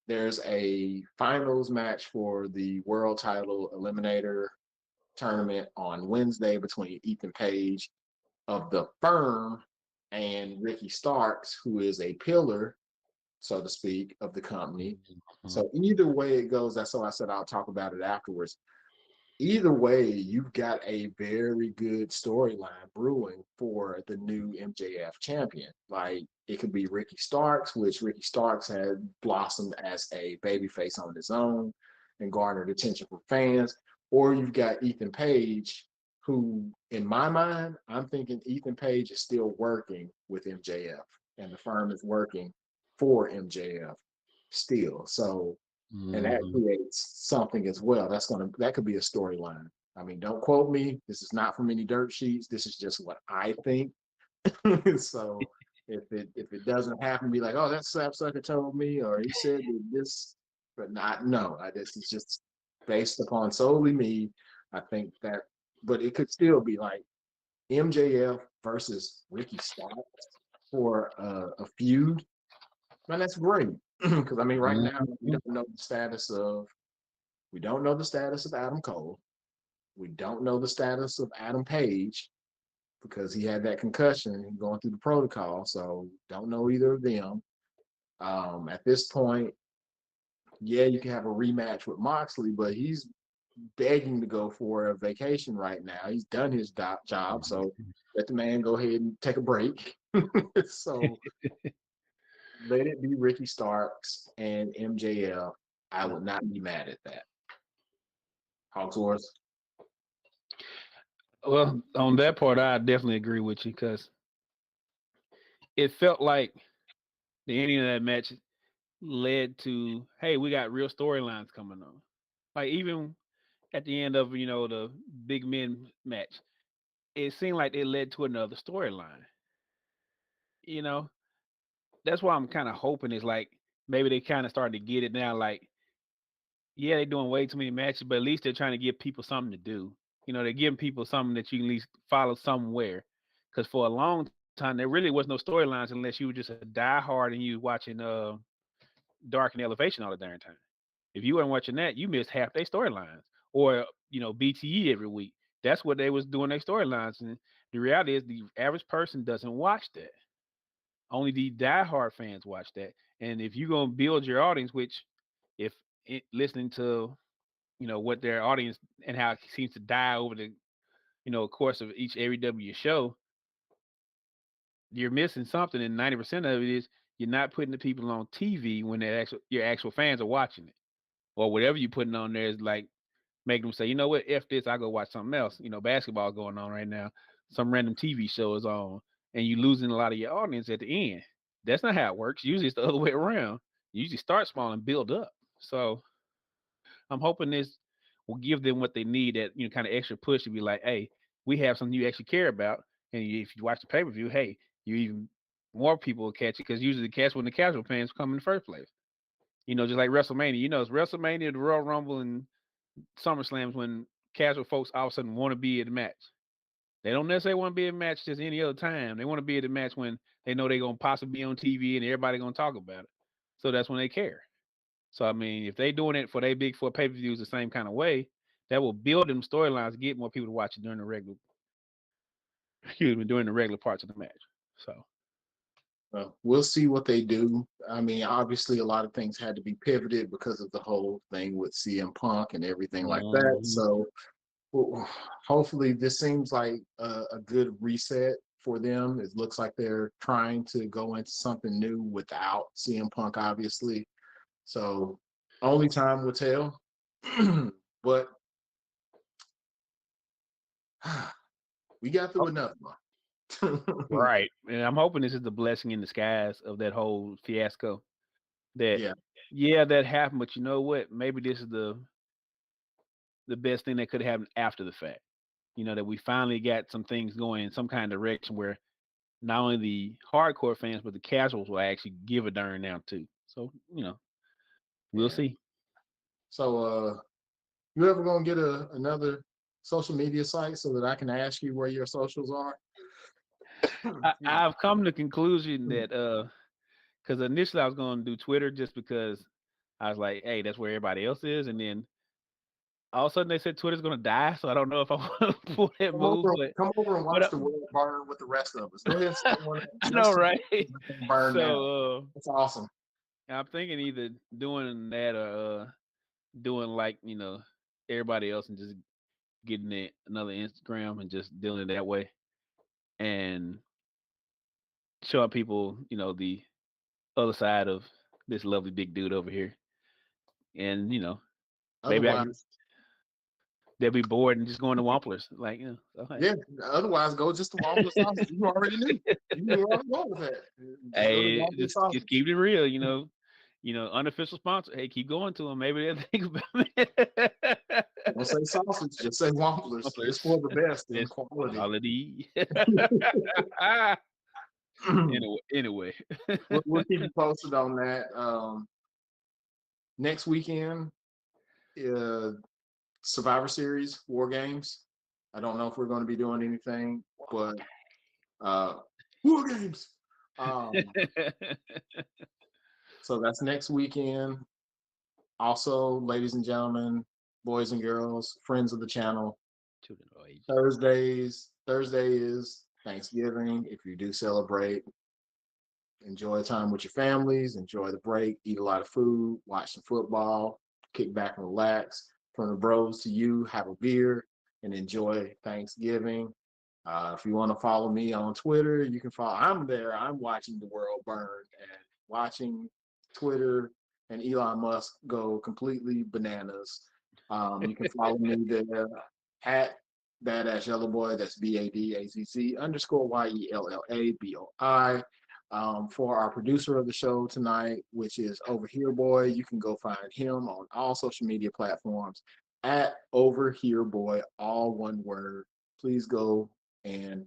[SPEAKER 1] There's a finals match for the world title eliminator tournament on Wednesday between Ethan Page of the Firm and Ricky Starks, who is a pillar, so to speak, of the company. So either way it goes, that's why I said I'll talk about it afterwards. Either way, you've got a very good storyline brewing for the new MJF champion. Like, it could be Ricky Starks, which Ricky Starks had blossomed as a babyface on his own and garnered attention from fans. Or you've got Ethan Page, who, in my mind, I'm thinking Ethan Page is still working with MJF, and the Firm is working for MJF. still. So, and that
[SPEAKER 2] Mhm.
[SPEAKER 1] creates something as well. That could be a storyline. I mean, don't quote me. This is not from any dirt sheets. This is just what I think. So if it doesn't happen, be like, oh, that sapsucker told me, or he said that this, but not no. This is just based upon solely me. I think that, but it could still be like MJF versus Ricky Starks for a feud. Man, that's great. Because I mean, right now
[SPEAKER 2] Mhm.
[SPEAKER 1] we don't know the status of Adam Cole. We don't know the status of Adam Page because he had that concussion going through the protocol. So don't know either of them. At this point, yeah, you can have a rematch with Moxley, but he's begging to go for a vacation right now. He's done his job, so let the man go ahead and take a break. So let it be Ricky Starks and MJF. I would not be mad at that. Hawks Wars.
[SPEAKER 2] Well, on that part, I definitely agree with you because it felt like the ending of that match led to, hey, we got real storylines coming on. Like even at the end of the big men match, it seemed like it led to another storyline. You know, that's why I'm kind of hoping is like maybe they kind of starting to get it now. Like, yeah, they're doing way too many matches, but at least they're trying to give people something to do. They're giving people something that you can at least follow somewhere. Because for a long time, there really was no storylines unless you were just a diehard and you watching Dark and Elevation all the darn time. If you weren't watching that, you missed half their storylines. Or BTE every week. That's what they was doing their storylines. And the reality is, the average person doesn't watch that. Only the diehard fans watch that. And if you're gonna build your audience, which if listening to what their audience and how it seems to die over the course of each AEW show, you're missing something, and 90% of it is you're not putting the people on TV when your actual fans are watching it, or whatever you're putting on there is like making them say, you know what, f this, I go watch something else. Basketball going on right now, some random TV show is on, and you losing a lot of your audience at the end. That's not how it works. Usually it's the other way around. You usually start small and build up. So I'm hoping this will give them what they need, that kind of extra push to be like, hey, we have something you actually care about, and if you watch the pay per view, hey, you even more people will catch it because usually the catch when the casual fans come in the first place. Just like WrestleMania. It's WrestleMania, the Royal Rumble, and SummerSlams when casual folks all of a sudden want to be at the match. They don't necessarily want to be at a match just any other time. They want to be at the match when they know they're gonna possibly be on TV and everybody gonna talk about it. So that's when they care. So I mean, if they doing it for they big for pay per views the same kind of way, that will build them storylines, get more people to watch it during the regular, excuse me, during the regular parts of the match. So
[SPEAKER 1] We'll see what they do. I mean, obviously, a lot of things had to be pivoted because of the whole thing with CM Punk and everything like that.
[SPEAKER 2] mhm.
[SPEAKER 1] So hopefully, this seems like a good reset for them. It looks like they're trying to go into something new without CM Punk, obviously. So only time will tell. But we got through
[SPEAKER 2] Oh,
[SPEAKER 1] enough.
[SPEAKER 2] right, and I'm hoping this is the blessing in disguise of that whole fiasco. That
[SPEAKER 1] Yeah,
[SPEAKER 2] yeah, that happened, but you know what? Maybe this is the best thing that could happen after the fact. That we finally got some things going in some kind of direction where not only the hardcore fans but the casuals will actually give a darn now too. So we'll
[SPEAKER 1] yeah.
[SPEAKER 2] see.
[SPEAKER 1] So you ever gonna get another social media site so that I can ask you where your socials are? Excuse
[SPEAKER 2] I've come to the conclusion
[SPEAKER 1] me.
[SPEAKER 2] that because initially I was going to do Twitter just because I was like, hey, that's where everybody else is, and then all of a sudden they said Twitter's going to die, so I don't know if I want to pull that move,
[SPEAKER 1] Come over and
[SPEAKER 2] but
[SPEAKER 1] watch the world burn with the rest of us. Go ahead and start one up.
[SPEAKER 2] I know,
[SPEAKER 1] Just to
[SPEAKER 2] right?
[SPEAKER 1] burn down.
[SPEAKER 2] So
[SPEAKER 1] That's awesome.
[SPEAKER 2] I'm thinking either doing that or doing like everybody else and just getting another Instagram and just doing it that way and showing people the other side of this lovely big dude over here, and maybe I can
[SPEAKER 1] Otherwise,
[SPEAKER 2] they'll be bored and just going to Wamplers. Like, so, hey.
[SPEAKER 1] yeah. Otherwise, go just to Waffle Sauce. You already knew. You knew where I was going with that. Just go to
[SPEAKER 2] Hey,
[SPEAKER 1] Waffle
[SPEAKER 2] just
[SPEAKER 1] Sauce.
[SPEAKER 2] keep it real, unofficial sponsor. Hey, keep going to them. Maybe they'll think about it.
[SPEAKER 1] Don't say sausage, just say Wamplers. It's for the best in
[SPEAKER 2] It's
[SPEAKER 1] quality.
[SPEAKER 2] quality. Anyway.
[SPEAKER 1] We'll keep you posted on that. Next weekend, Survivor Series, War Games. I don't know if we're going to be doing anything, but War Games. So that's next weekend. Also, ladies and gentlemen, boys and girls, friends of the channel, Thursday is Thanksgiving. If you do celebrate, enjoy time with your families, enjoy the break, eat a lot of food, watch some football, kick back and relax. From the bros to you, have a beer and enjoy Thanksgiving. If you want to follow me on Twitter, you can follow. I'm there. I'm watching the world burn and watching Twitter and Elon Musk go completely bananas. You can follow me there at Badass Yellow Boy. That's BADAZZ_YELLABOI. For our producer of the show tonight, which is Over Here Boy, you can go find him on all social media platforms at Over Here Boy, all one word. Please go and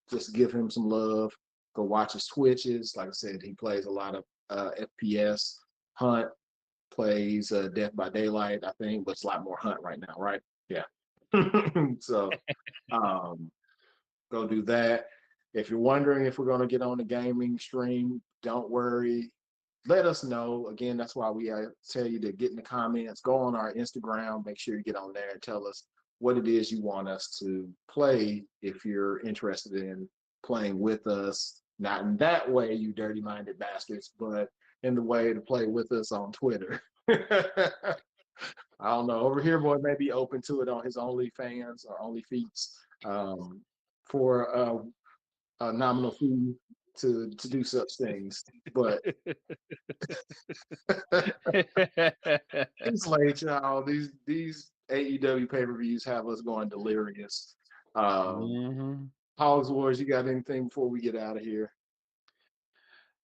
[SPEAKER 1] just give him some love. Go watch his Twitches. Like I said, he plays a lot of FPS. Hunt plays Death by Daylight, I think, but it's a lot more Hunt right now, right? Yeah. So go do that. If you're wondering if we're going to get on the gaming stream, don't worry. Let us know. Again, that's why we tell you to get in the comments. Go on our Instagram. Make sure you get on there and tell us what it is you want us to play if you're interested in playing with us. Not in that way, you dirty-minded bastards, but in the way to play with us on Twitter. I don't know. Over Here Boy may be open to it on his OnlyFans or OnlyFeets for a nominal fee to do such things. But it's late, y'all. These AEW pay-per-views have us going delirious. Hogs Wars, you got anything before we get out of here?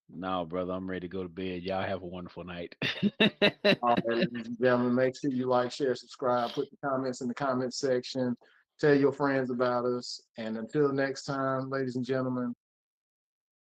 [SPEAKER 2] No, brother, I'm ready to go to bed. Y'all have a wonderful night.
[SPEAKER 1] All right, ladies and gentlemen, make sure you like, share, subscribe, put the comments in the comment section, tell your friends about us. And until next time, ladies and gentlemen,